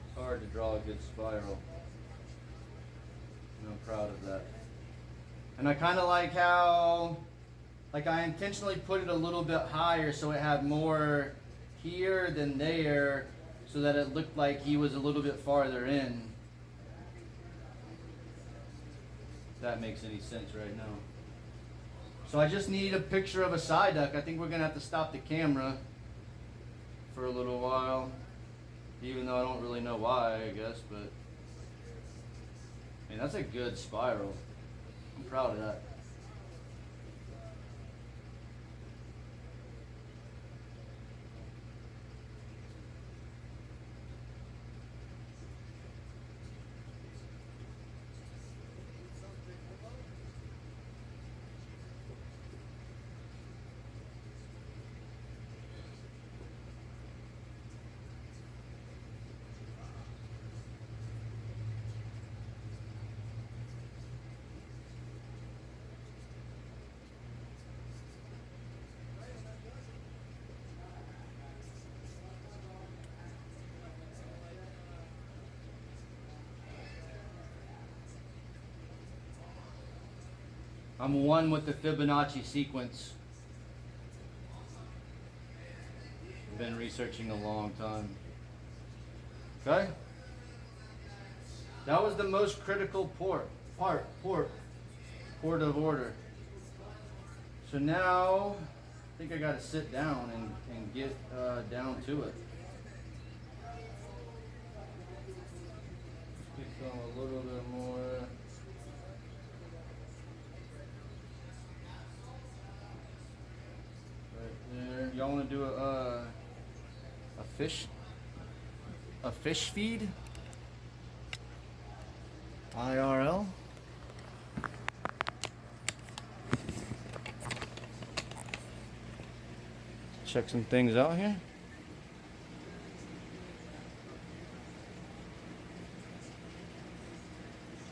It's hard to draw a good spiral. And I'm proud of that. And I kind of like how, like I intentionally put it a little bit higher so it had more here than there, so that it looked like he was a little bit farther in. If that makes any sense right now. So I just need a picture of a Psyduck. I think we're gonna have to stop the camera for a little while, even though I don't really know why, I guess, but I mean, that's a good spiral. I'm proud of that. I'm one with the Fibonacci sequence. I've been researching a long time. Okay? That was the most critical port of order. So now, I think I gotta sit down and get down to it. Let's get going a little bit more. There. Y'all want to do a fish feed? IRL? Check some things out here.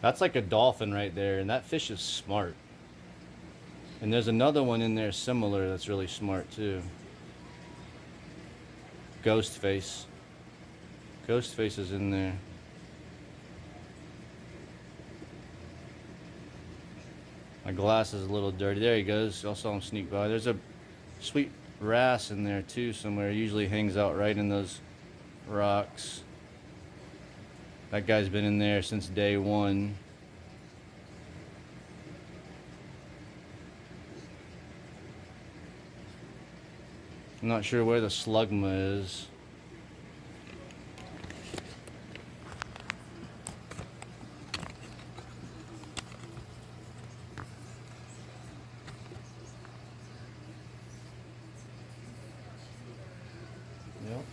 That's like a dolphin right there, and that fish is smart. And there's another one in there similar that's really smart too. Ghostface. Ghostface is in there. My glass is a little dirty. There he goes. I saw him sneak by. There's a sweet wrasse in there too somewhere. It usually hangs out right in those rocks. That guy's been in there since day one. I'm not sure where the slugma is. Yep.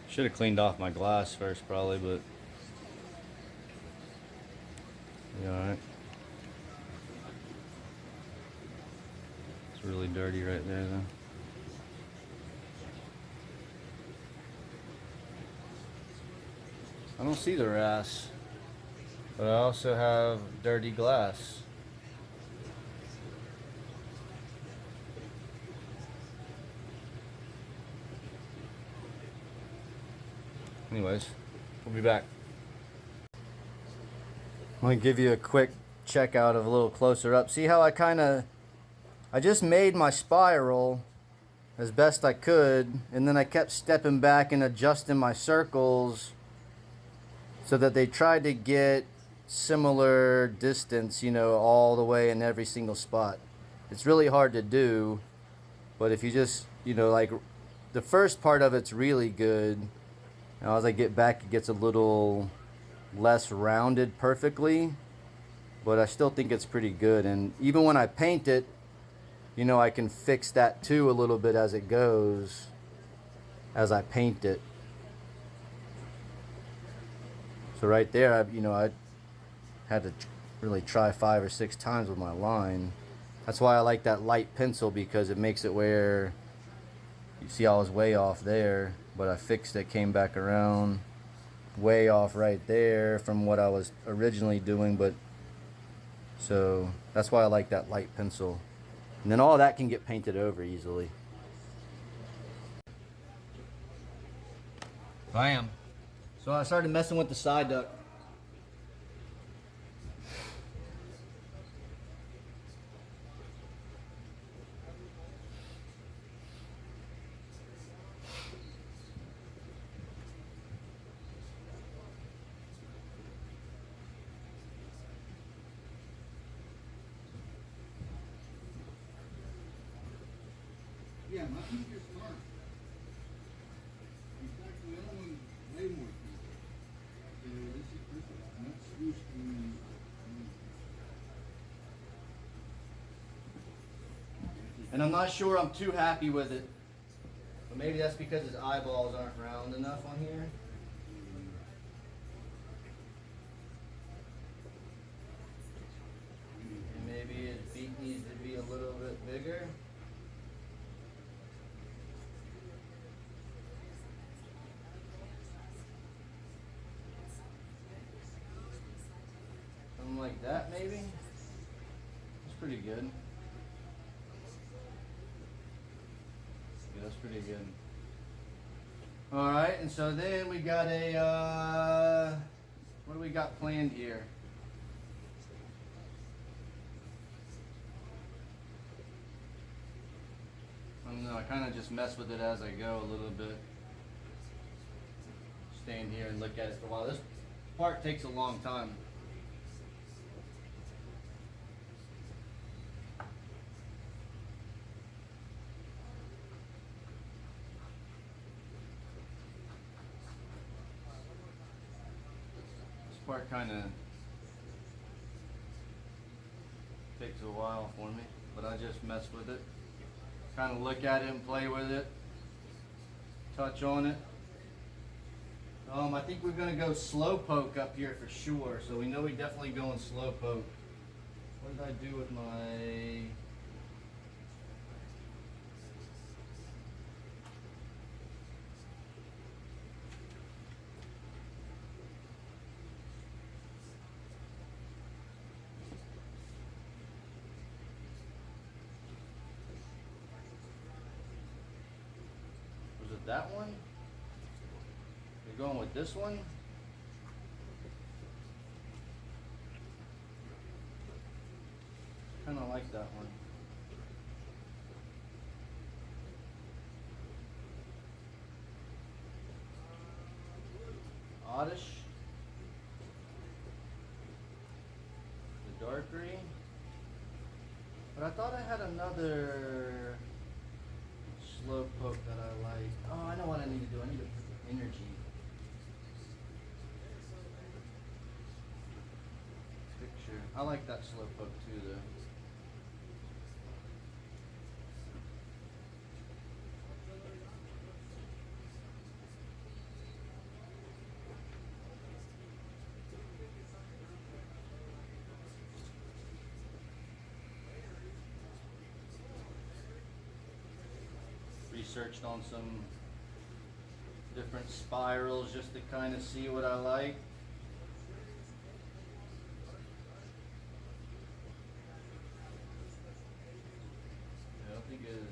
Should have cleaned off my glass first probably, but yeah, alright. It's really dirty right there though. I don't see the wrasse, but I also have dirty glass. Anyways, we'll be back. I'm going to give you a quick check out of a little closer up. See how I just made my spiral as best I could, and then I kept stepping back and adjusting my circles so that they tried to get similar distance, you know, all the way in every single spot. It's really hard to do, but if you just, you know, like the first part of it's really good. Now as I get back, it gets a little less rounded perfectly, but I still think it's pretty good. And even when I paint it, you know, I can fix that too a little bit as it goes, as I paint it. So right there, I had to really try 5 or 6 times with my line. That's why I like that light pencil, because it makes it where, you see I was way off there, but I fixed it, came back around, way off right there from what I was originally doing. But so that's why I like that light pencil. And then all that can get painted over easily. Bam. So I started messing with the Psyduck. Yeah, my teacher's smart. In fact, the other one's way more smart. So this is not swoosh to And I'm not sure I'm too happy with it. But maybe that's because his eyeballs aren't round enough on here. And maybe his beak needs to be a little bit bigger. Something like that, maybe. That's pretty good. Yeah, that's pretty good. All right, and so then we got a, what do we got planned here? I don't know, I kind of just mess with it as I go a little bit. Stand here and look at it for a while. This part takes a long time. Part kind of takes a while for me, but I just mess with it, kind of look at it and play with it, touch on it. I think we're gonna go slow poke up here for sure, so we know we definitely going slow poke. What did I do with my that one? You're going with this one? Kind of like that one. Oddish. The dark green. But I thought I had another slow poke that I like. Oh, I know what I need to do. I need to put energy. Picture. I like that slow poke too, though. Researched on some different spirals just to kind of see what I like. Yeah, I think it is.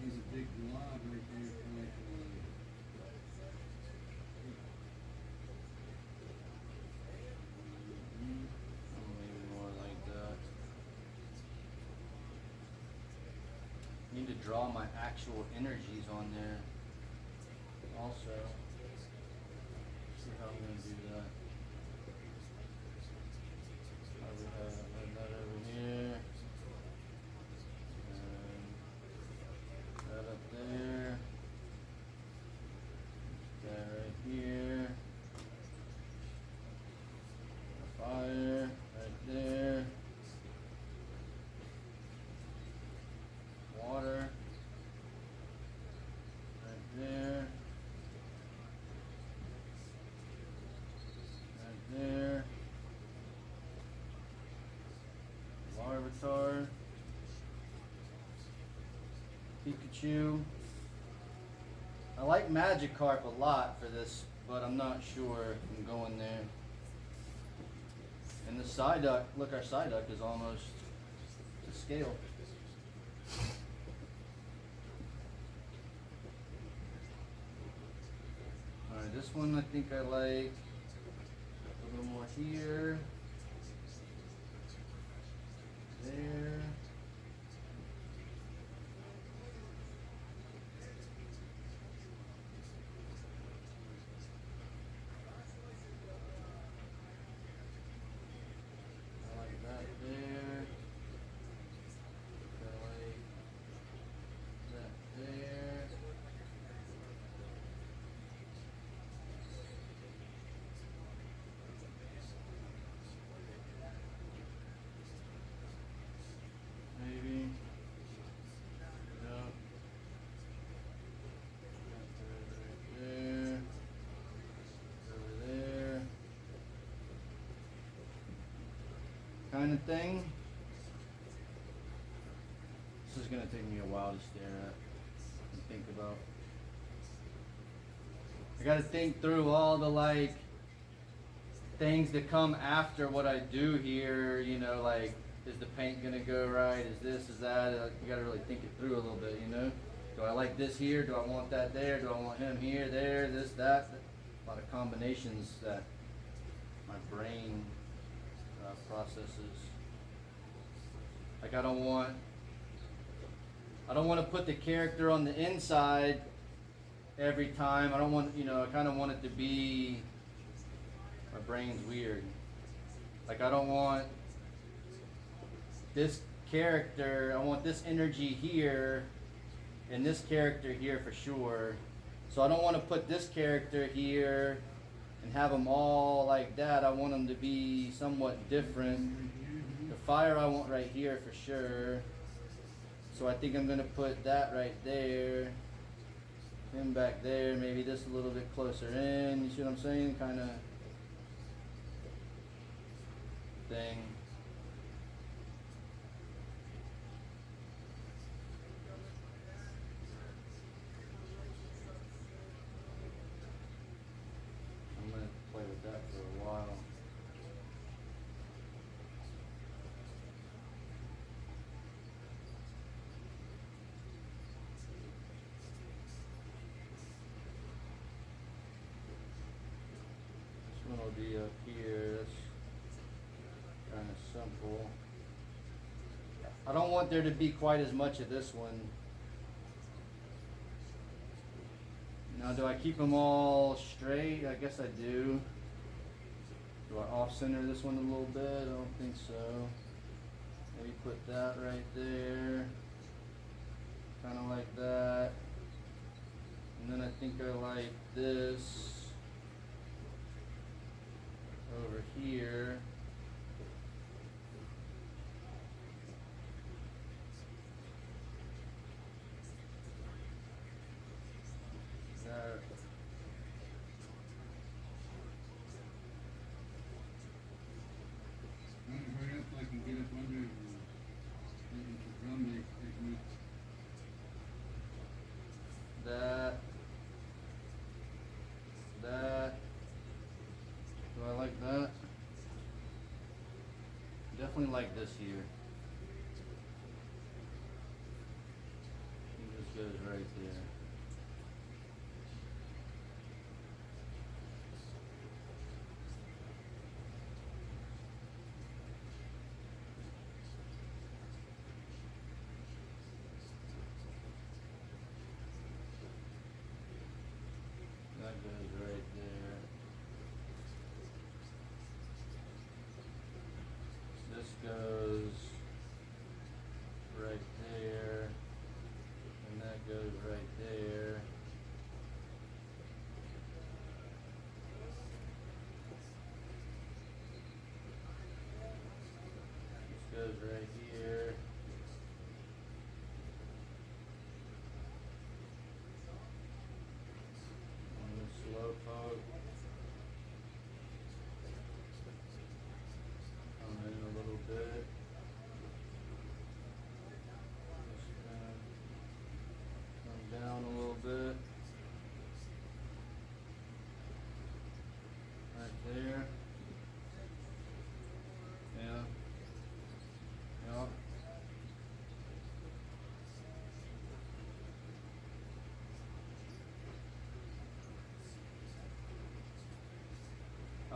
He's a big blob right there for like Maybe more like that. Need to draw my actual energies on there also. See how I'm going to do that. Avatar, Pikachu. I like Magikarp a lot for this, but I'm not sure if I'm going there. And the Psyduck, look, our Psyduck is almost to scale. Alright, this one I think I like a little more here. There. I like that there. I like that there. Maybe. No. Right there. Over there. Kind of thing. This is gonna take me a while to stare at and think about. I gotta think through all the like things that come after what I do here, you know, like is the paint gonna go right? Is this, is that? You gotta really think it through a little bit, you know? Do I like this here? Do I want that there? Do I want him here, there, this, that? A lot of combinations that my brain processes. Like I don't want to put the character on the inside every time. I don't want, you know, I kind of want it to be, my brain's weird. Like I don't want this character, I want this energy here and this character here for sure. So I don't want to put this character here and have them all like that. I want them to be somewhat different. The fire I want right here for sure. So I think I'm going to put that right there. Him back there, maybe this a little bit closer in. You see what I'm saying? Kind of thing. I'm going to play with that for a while. This one will be up here. That's kind of simple. I don't want there to be quite as much of this one. Now, do I keep them all straight? I guess I do. Do I off-center this one a little bit? I don't think so. Maybe put that right there. Kind of like that. And then I think I like this over here. That. Hurry up so I can get up under the drum technique. That. That. Do I like that? Definitely like this here. It just goes right there. That goes right there. This goes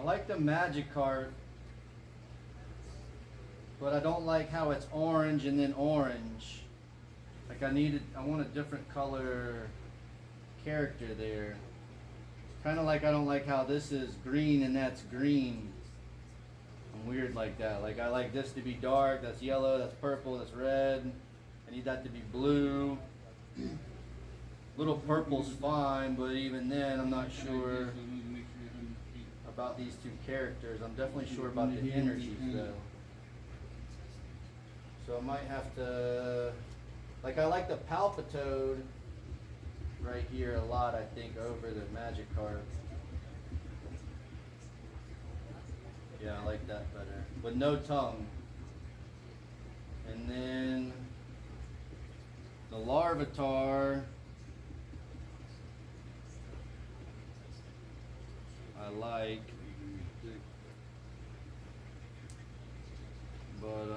I like the Magikarp, but I don't like how it's orange and then orange. Like I want a different color character there. Kind of like I don't like how this is green and that's green. I'm weird like that. Like I like this to be dark, that's yellow, that's purple, that's red. I need that to be blue. Little purple's fine, but even then I'm not sure about these two characters. I'm definitely sure about the energies though. So I might have to, like I like the Palpitoad right here a lot, I think, over the Magikarp. Yeah, I like that better. With no tongue. And then the Larvitar, I like, but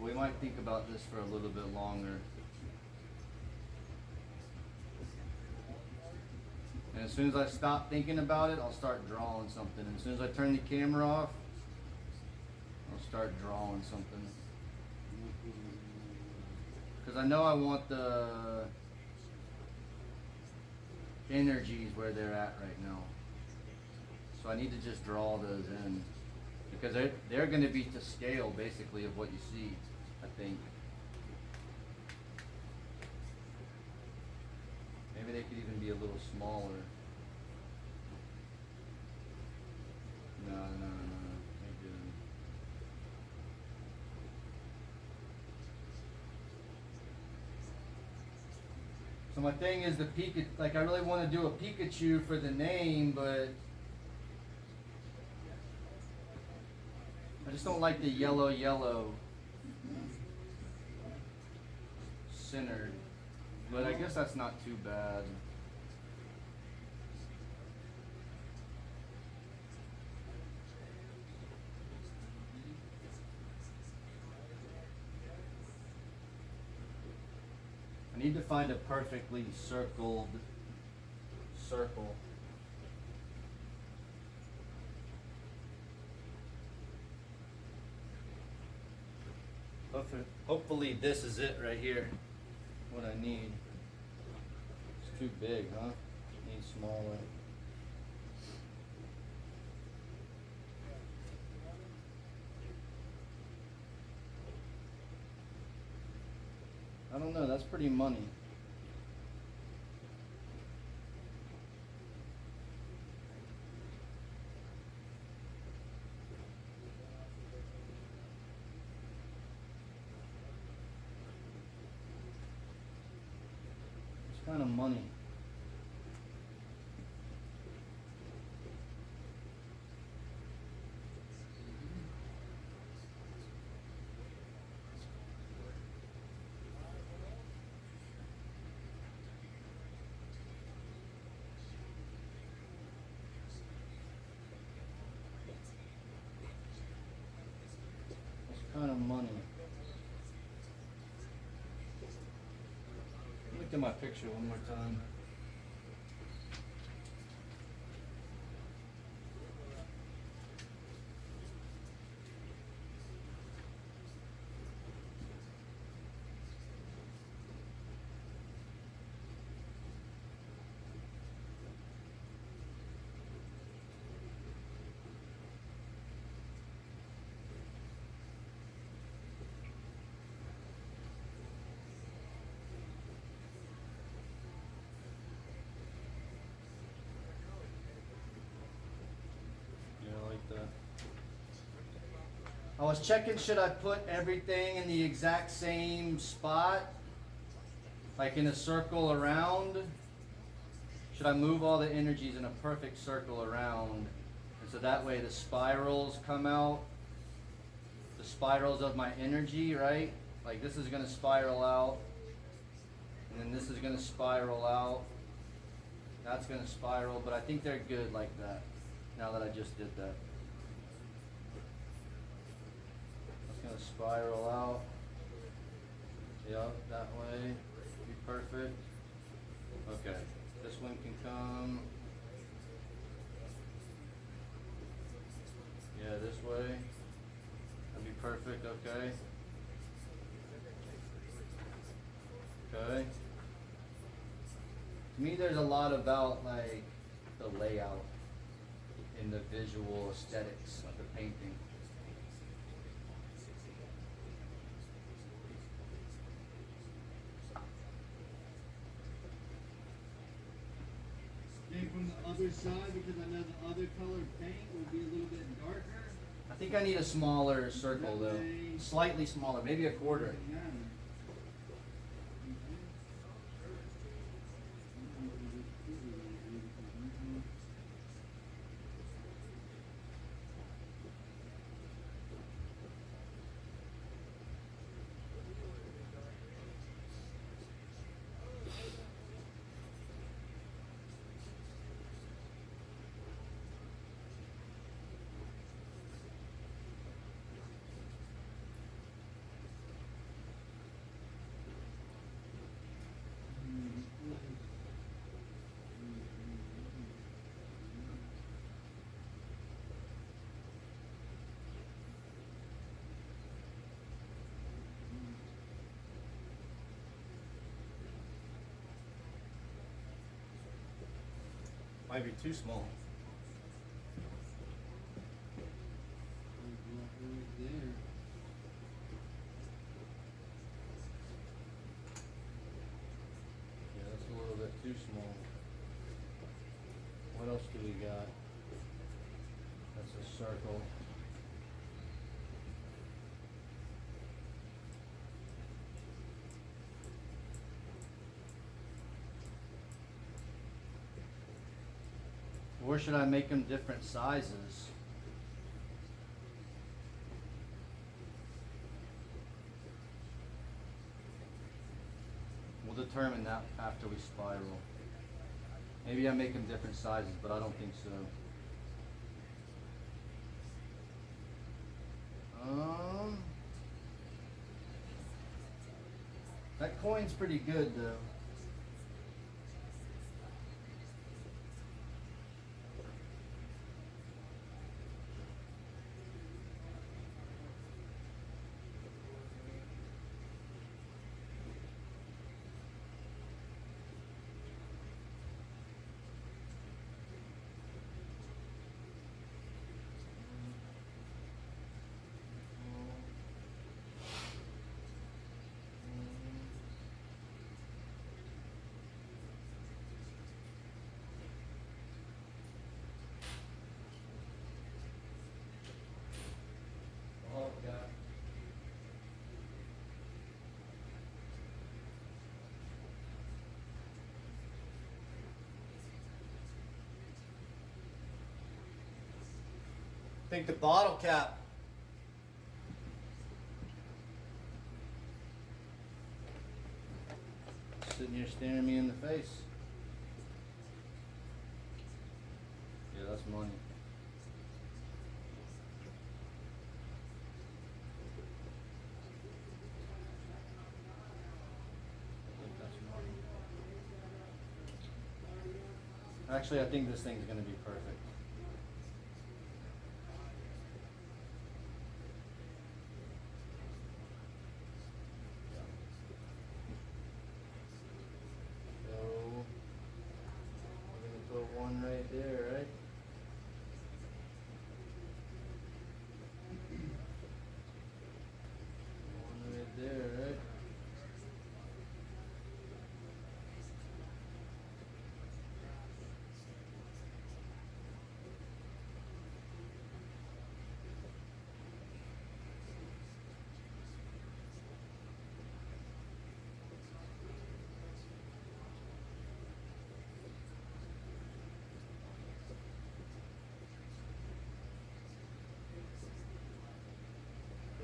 we might think about this for a little bit longer. And as soon as I stop thinking about it, I'll start drawing something. And as soon as I turn the camera off, I'll start drawing something. Because I know I want the energies where they're at right now. So I need to just draw those in. Because they're going to be to scale, basically, of what you see, I think. Maybe they could even be a little smaller. No. They didn't. So my thing is the Pikachu, like I really want to do a Pikachu for the name, but I just don't like the yellow centered. But I guess that's not too bad. I need to find a perfectly circled circle. Hopefully this is it right here. What I need. It's too big, huh? Need smaller. I don't know, that's pretty money. It's kind of money. Kind of money. Look at my picture one more time. I was checking, should I put everything in the exact same spot? Like in a circle around? Should I move all the energies in a perfect circle around? And so that way the spirals come out. The spirals of my energy, right? Like this is going to spiral out. And then this is going to spiral out. That's going to spiral, but I think they're good like that. Now that I just did that. Gonna spiral out. Yep, that way. Be perfect. Okay. This one can come. Yeah, this way. That'd be perfect, okay. Okay. To me, there's a lot about like the layout and the visual aesthetics of the painting. Came from the other side because I know the other colored paint would be a little bit darker. I think I need a smaller circle though. Slightly smaller, maybe a quarter. Might be too small. Yeah, that's a little bit too small. What else do we got? That's a circle. Or should I make them different sizes? We'll determine that after we spiral. Maybe I make them different sizes, but I don't think so. That coin's pretty good though. Oh God. I think the bottle cap. Sitting here staring me in the face. Yeah, that's money. I think that's money. Actually, I think this thing's gonna be perfect. One right there, right? One right there, right?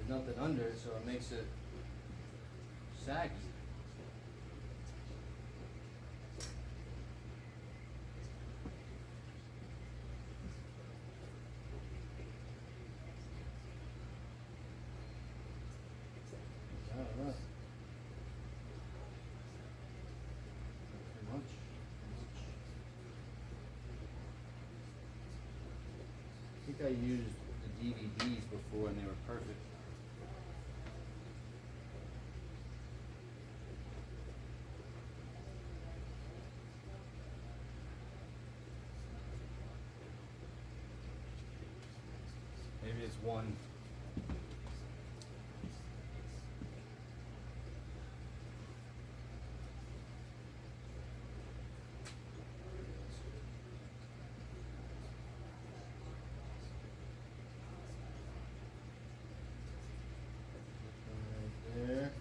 There's nothing under it, so it makes it saggy. I don't know. Too much. I used the DVDs before and they were perfect. Maybe it's one. Right there.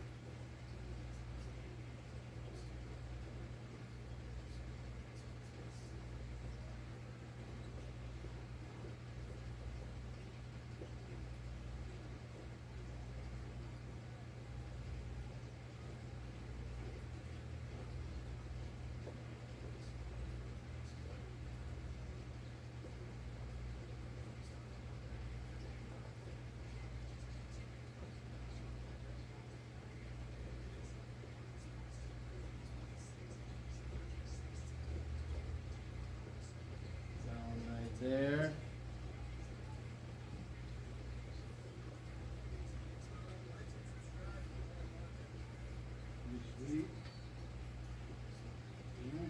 Down right there. Pretty sweet. Yeah.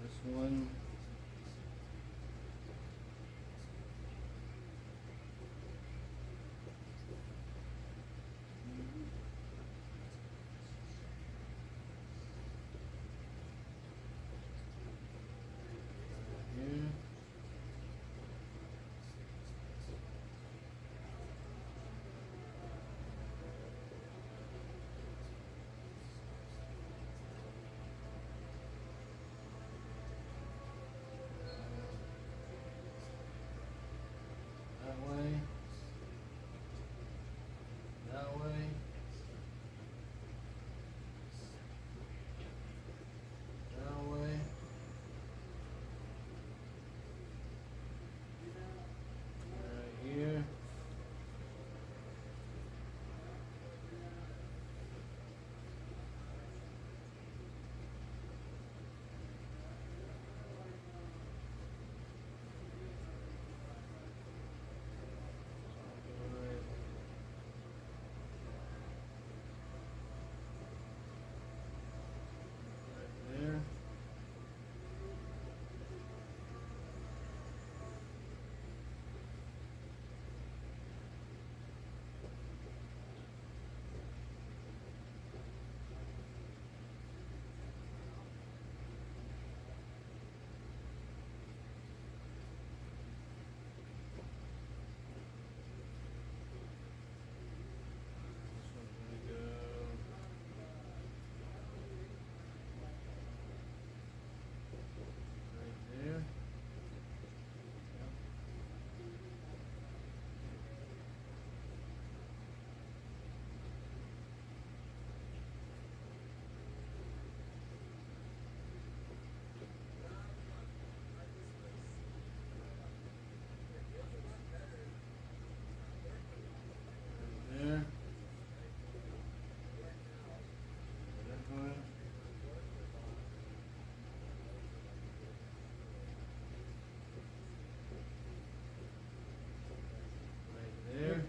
This one. Here. That way. That way. That way. Right here. Right there. This one's gonna go right there. Yep. Right there. That one. Right there.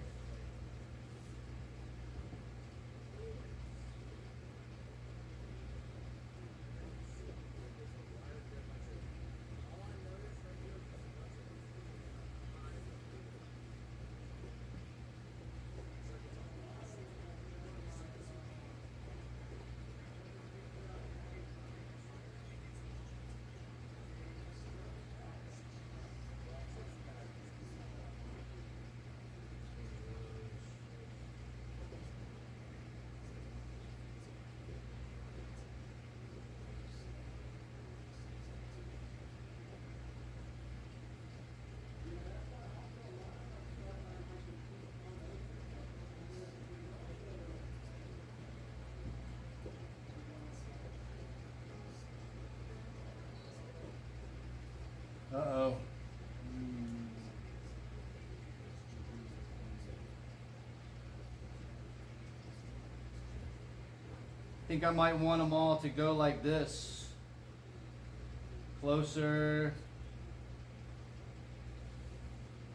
Uh-oh. think I might want them all to go like this. Closer.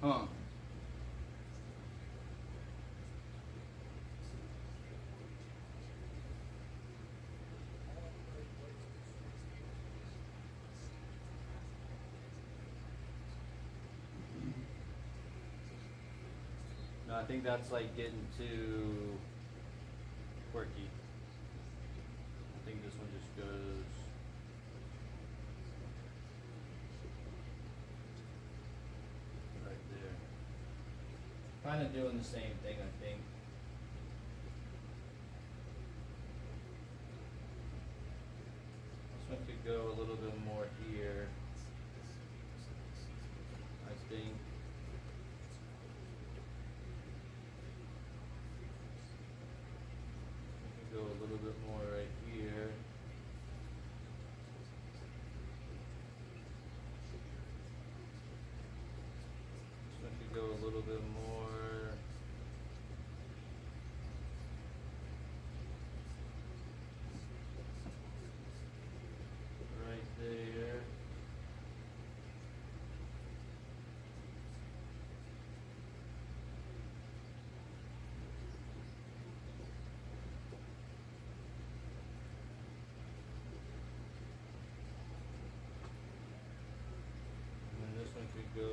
Huh. No, I think that's like getting too quirky. I think this one just goes. Right there. Kind of doing the same thing, I think. This one could go a little bit more here. I think. We can go a little bit more right here. This one could go a little bit more. Right there. And then this one could go.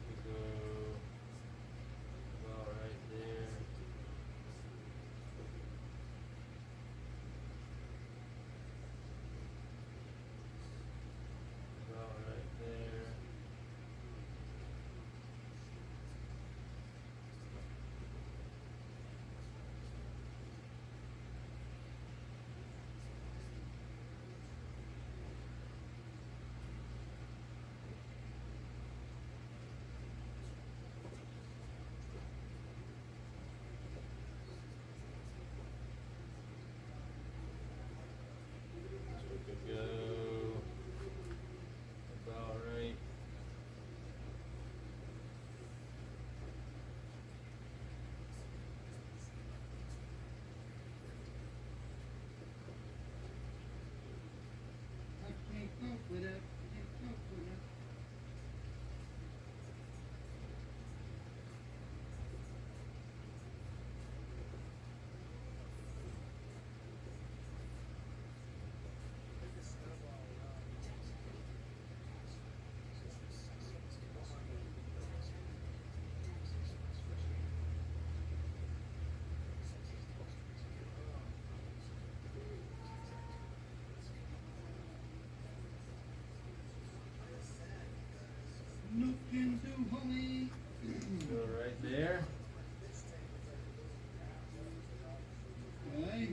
Could go about right there. About right there. So we could go about right. I can't cope with it. Can't cope with it. Looking too holy. Go right there. Okay.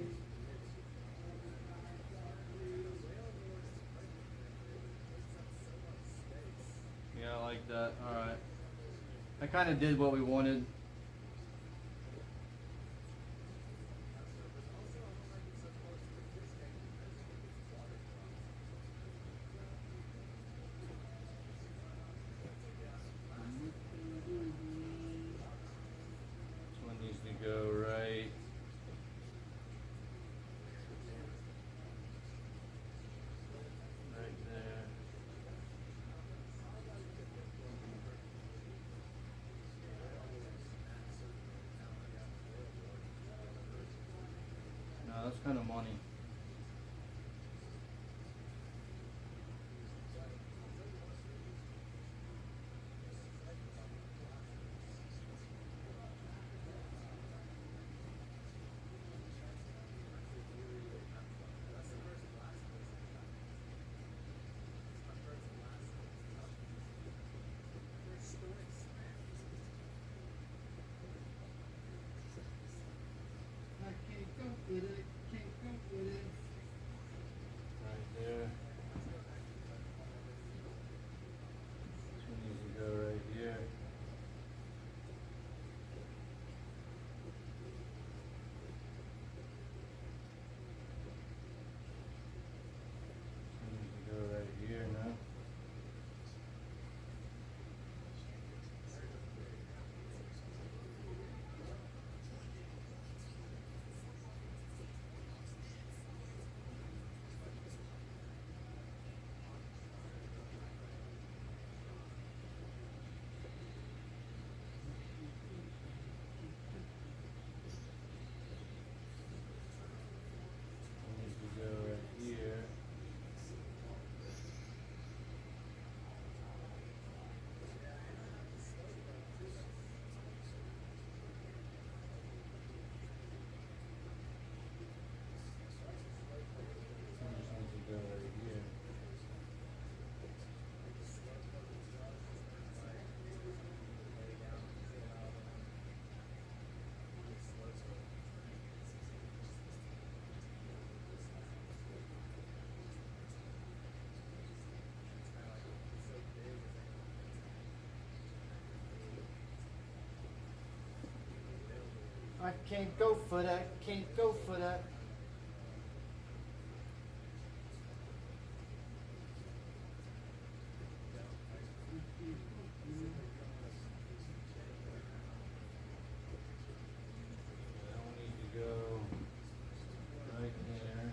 Yeah, I like that. Alright. I kind of did what we wanted. This one needs to go right. Right there. No, that's kind of money. I can't cope with it. Can't cope with I can't go for that, can't go for that. I don't need to go right there.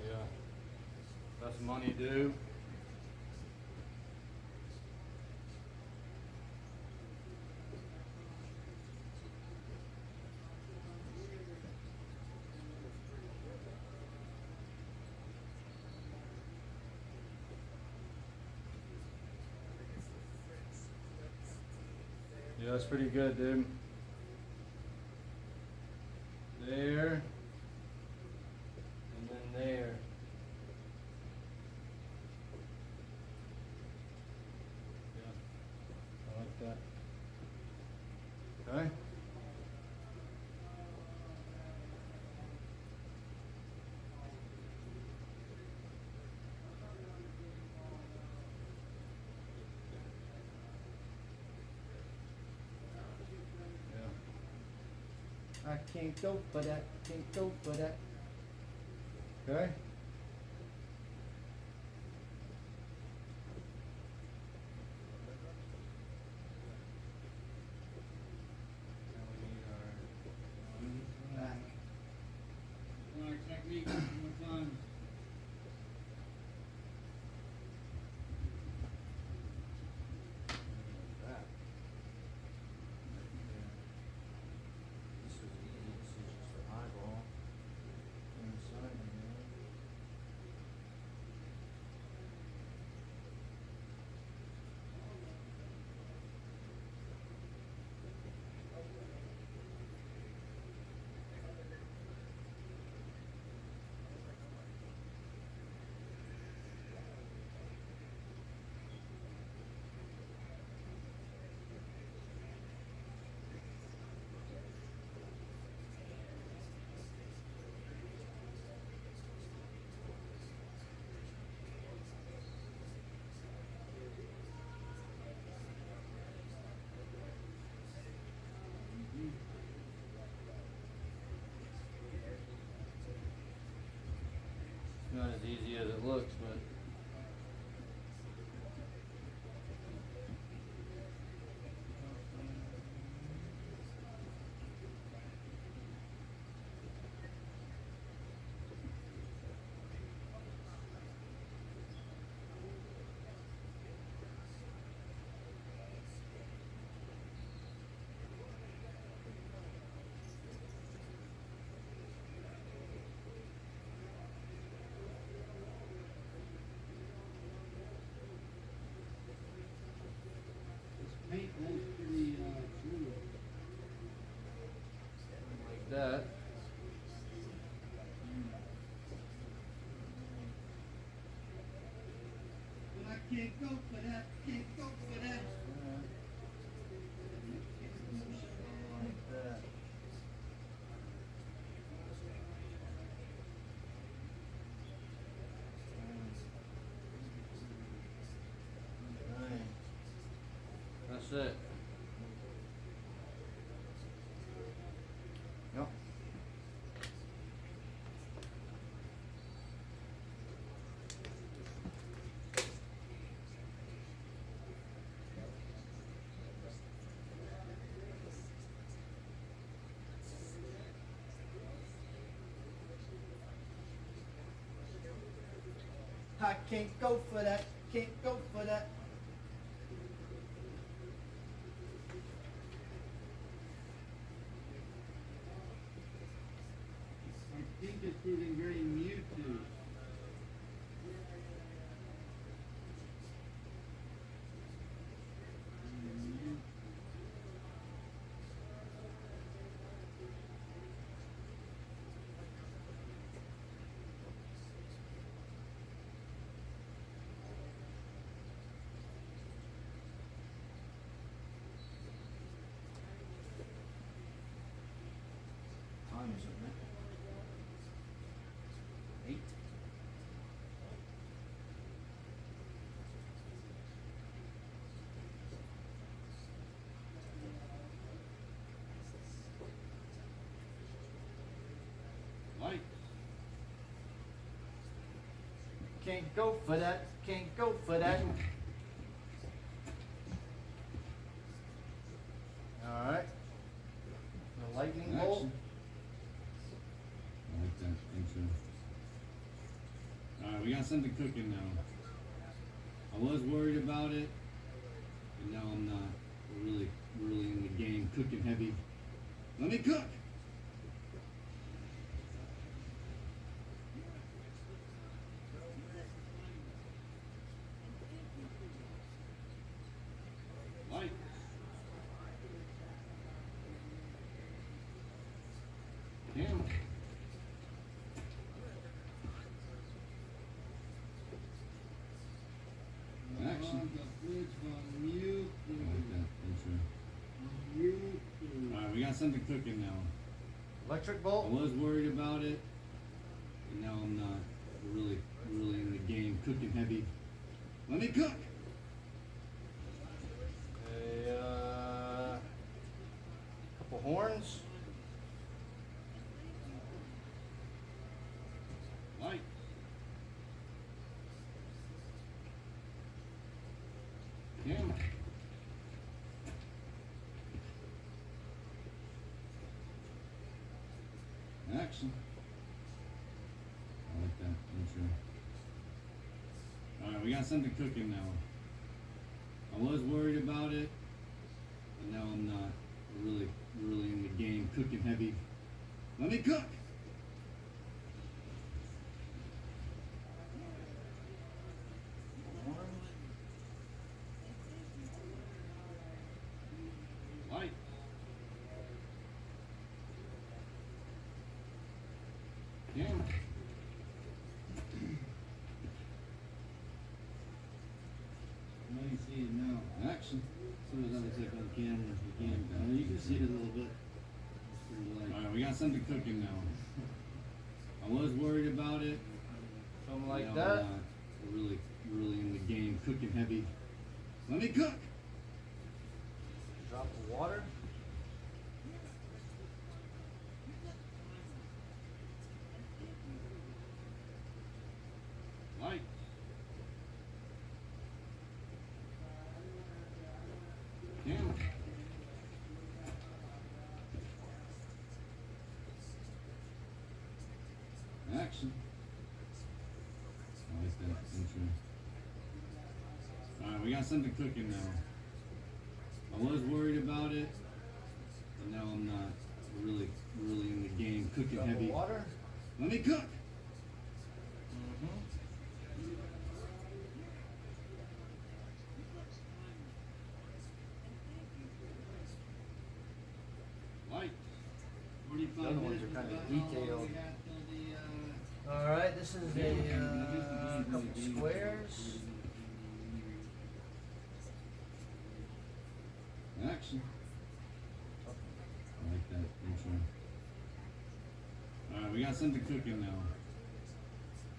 Yeah, that's money due. Yeah, that's pretty good, dude. There. And then there. Yeah. I like that. Okay. Yeah. I can't go for that, can't go for that. Okay. Now we need our back. Alright, technique, one more time. Back. This was easy, this is just an eyeball. Inside here. It's not as easy as it looks, but This paint holds pretty, fluid. like that. But I can't go for that, can't go for that. Like that. Right. That's it. Yep. I can't go for that, can't go for that. I think it's using very Mewtwo. Light. Can't go for that. Can't go for that. All right. The lightning bolt. Action. I like that intro. Alright, we got something cooking now. I was worried about it, but now I'm not. We're really in the game, cooking heavy. Let me cook! Light. Camera. Action. I like that intro. Alright, we got something cooking now. Electric I bolt. was worried about it, but now I'm not. We're really in the game, cooking heavy. Let me cook! A couple horns. Light. Camera. Action. I like that intro. Alright, we got something cooking now. I was worried about it, but now I'm not. We're really in the game, cooking heavy. Let me cook! Light. Camera. Now you see it now. Action. As soon as I take on camera, you can. I mean, you can see it a little bit. It's pretty light. Alright, we got something cooking now. I was worried about it. Something but like now that. I'm not. We're really in the game, cooking heavy. Let me cook! Drop of water. Light. Camera. Action. I like that intro. Alright, we got something cooking now. I was worried about it, but now I'm not. We're really in the game, cooking Drop heavy. of water. Let me cook! Mm-hmm. Light. 45 The other ones minutes are kinda is about how long detailed. we got till the, All right. This is a couple squares. Action. I like that intro. Alright, we got something cooking now.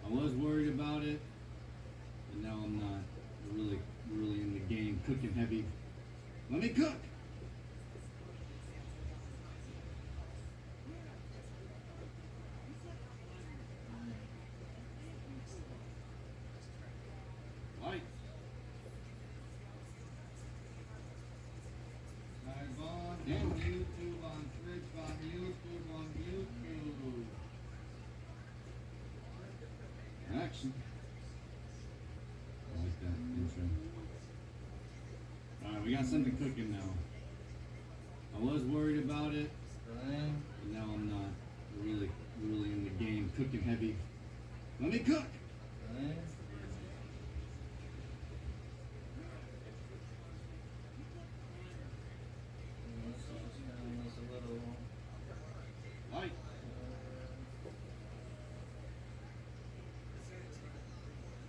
I was worried about it, but now I'm not. We're really in the game, cooking heavy. Let me cook! Light. live on Yeah. YouTube, on fritch, on YouTube, on YouTube. Action. I like that intro. Alright, we got something cooking now. I was worried about it, Then but now I'm not. We're really in the game, cooking heavy. Let me cook! then this is a little. Light.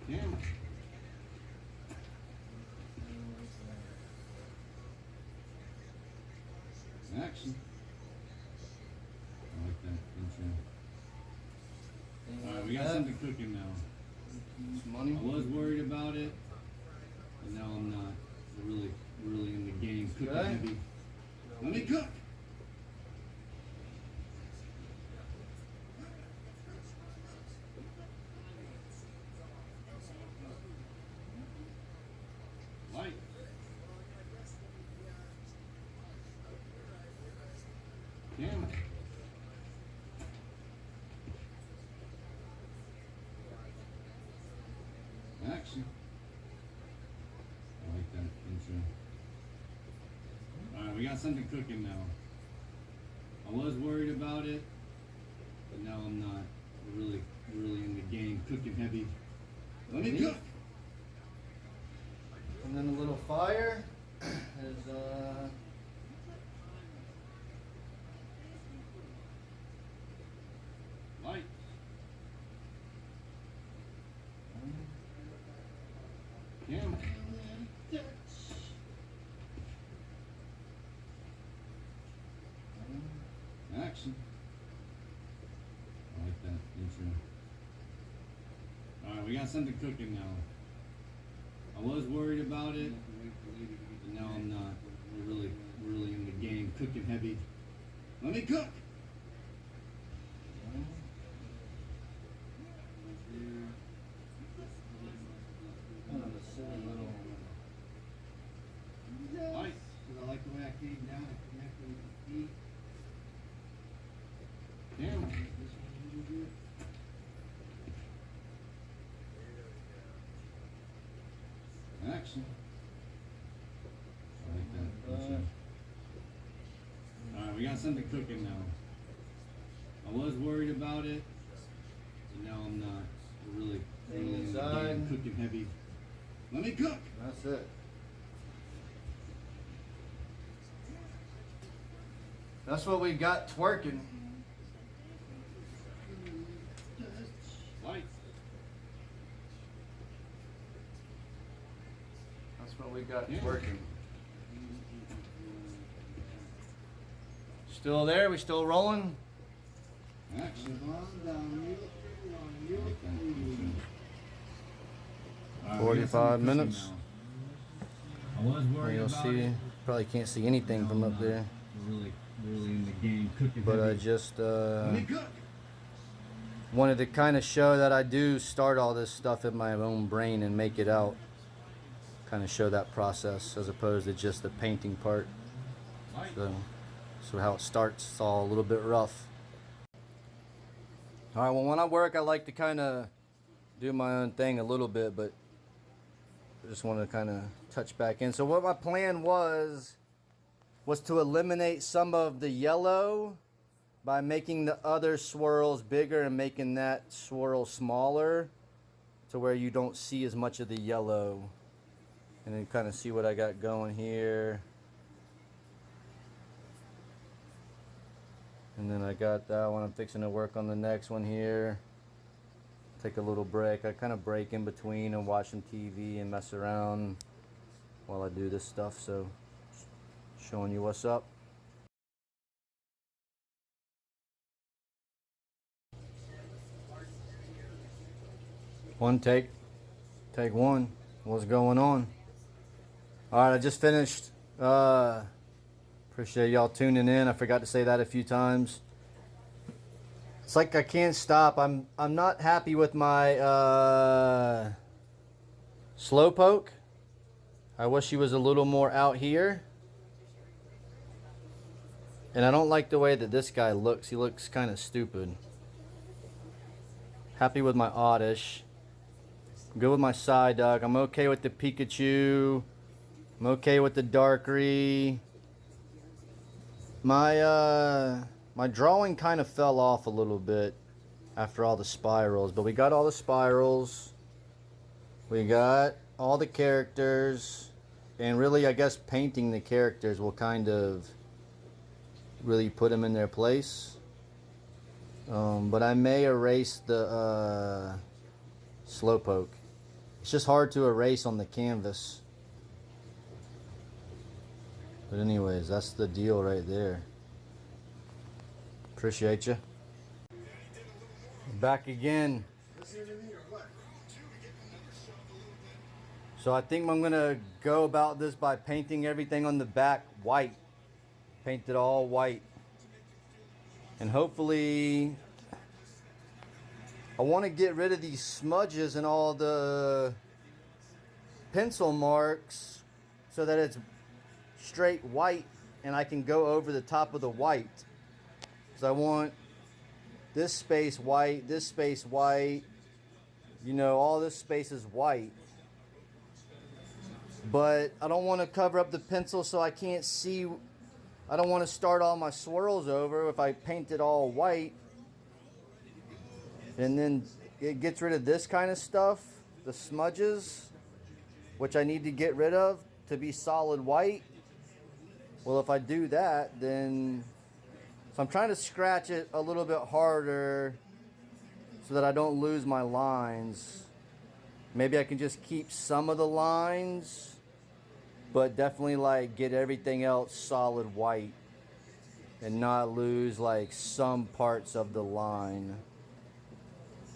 Camera. Action. I like that intro. Alright, we got something cooking now. Some money. I was worried about it, but now I'm not. We're really in the game, cooking Okay. heavy. Let me cook! Action. I like that intro. Alright, we got something cooking now. I was worried about it, but now I'm not. We're really in the game, cooking heavy. Let me cook! And then a little fire is Light. Camera. Action. I like that intro. Alright, we got something cooking now. I was worried about it, but now I'm not. We're really in the game, cooking heavy. Let me cook! Light. Because I like the way I came down and connected with the feet. Camera. This one really good. Action. I like that intro. Alright, we got something cooking now. I was worried about it, but now I'm not. We're really in the game, cooking heavy. Let me cook! that's it. That's what we got twerking. Light. That's what we got Yeah. twerking. Still there? We still rolling? Action. On down, I like that intro. Alright, we got 45 something cooking minutes. now. I was worried You'll about see. it. Probably can't see anything from up there. We're really in the game, cooking But I heavy. just Let me cook! wanted to kind of show that I do start all this stuff in my own brain and make it out. Kind of show that process as opposed to just the painting part. Light. So how it starts, it's all a little bit rough. All right, well, when I work, I like to kind of do my own thing a little bit, but I just want to kind of touch back in. So what my plan was to eliminate some of the yellow by making the other swirls bigger and making that swirl smaller to where you don't see as much of the yellow. And then kind of see what I got going here. And then I got that one. I'm fixing to work on the next one here. Take a little break. I kind of break in between and watch some TV and mess around while I do this stuff. So showing you what's up. One take. Take one. What's going on? Alright, I just finished. Appreciate y'all tuning in. I forgot to say that a few times. It's like I can't stop. I'm not happy with my slowpoke. I wish he was a little more out here. And I don't like the way that this guy looks. He looks kind of stupid. Happy with my Oddish. Good with my Psyduck. I'm okay with the Pikachu. I'm okay with the Darkrai. My drawing kind of fell off a little bit after all the spirals, but we got all the spirals. We got all the characters, and really I guess painting the characters will kind of really put them in their place. But I may erase the Slowpoke. It's just hard to erase on the canvas. But anyways, that's the deal right there. Appreciate you. Back again. So I think I'm gonna go about this by painting everything on the back white. Paint it all white. And hopefully I want to get rid of these smudges and all the pencil marks so that it's straight white and I can go over the top of the white. Because I want this space white, you know, all this space is white. but I don't want to cover up the pencil so I can't see. I don't want to start all my swirls over if I paint it all white. And then it gets rid of this kind of stuff, the smudges, which I need to get rid of to be solid white. Well, if I do that, then... So I'm trying to scratch it a little bit harder so that I don't lose my lines. Maybe I can just keep some of the lines, but definitely like get everything else solid white and not lose like some parts of the line.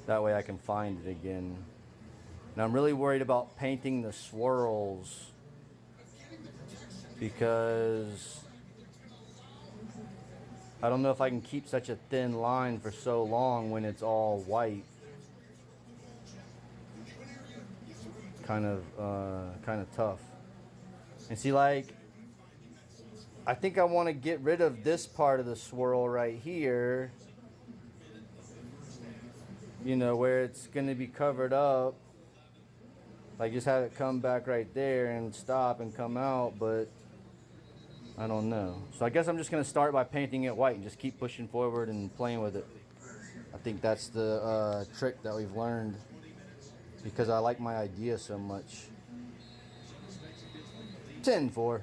That way I can find it again. And I'm really worried about painting the swirls because I don't know if I can keep such a thin line for so long when it's all white. Kind of tough. And see, like, I think I want to get rid of this part of the swirl right here. You know, where it's going to be covered up. Like, just have it come back right there and stop and come out, but I don't know. So I guess I'm just going to start by painting it white and just keep pushing forward and playing with it. I think that's the trick that we've learned because I like my idea so much. 10-4.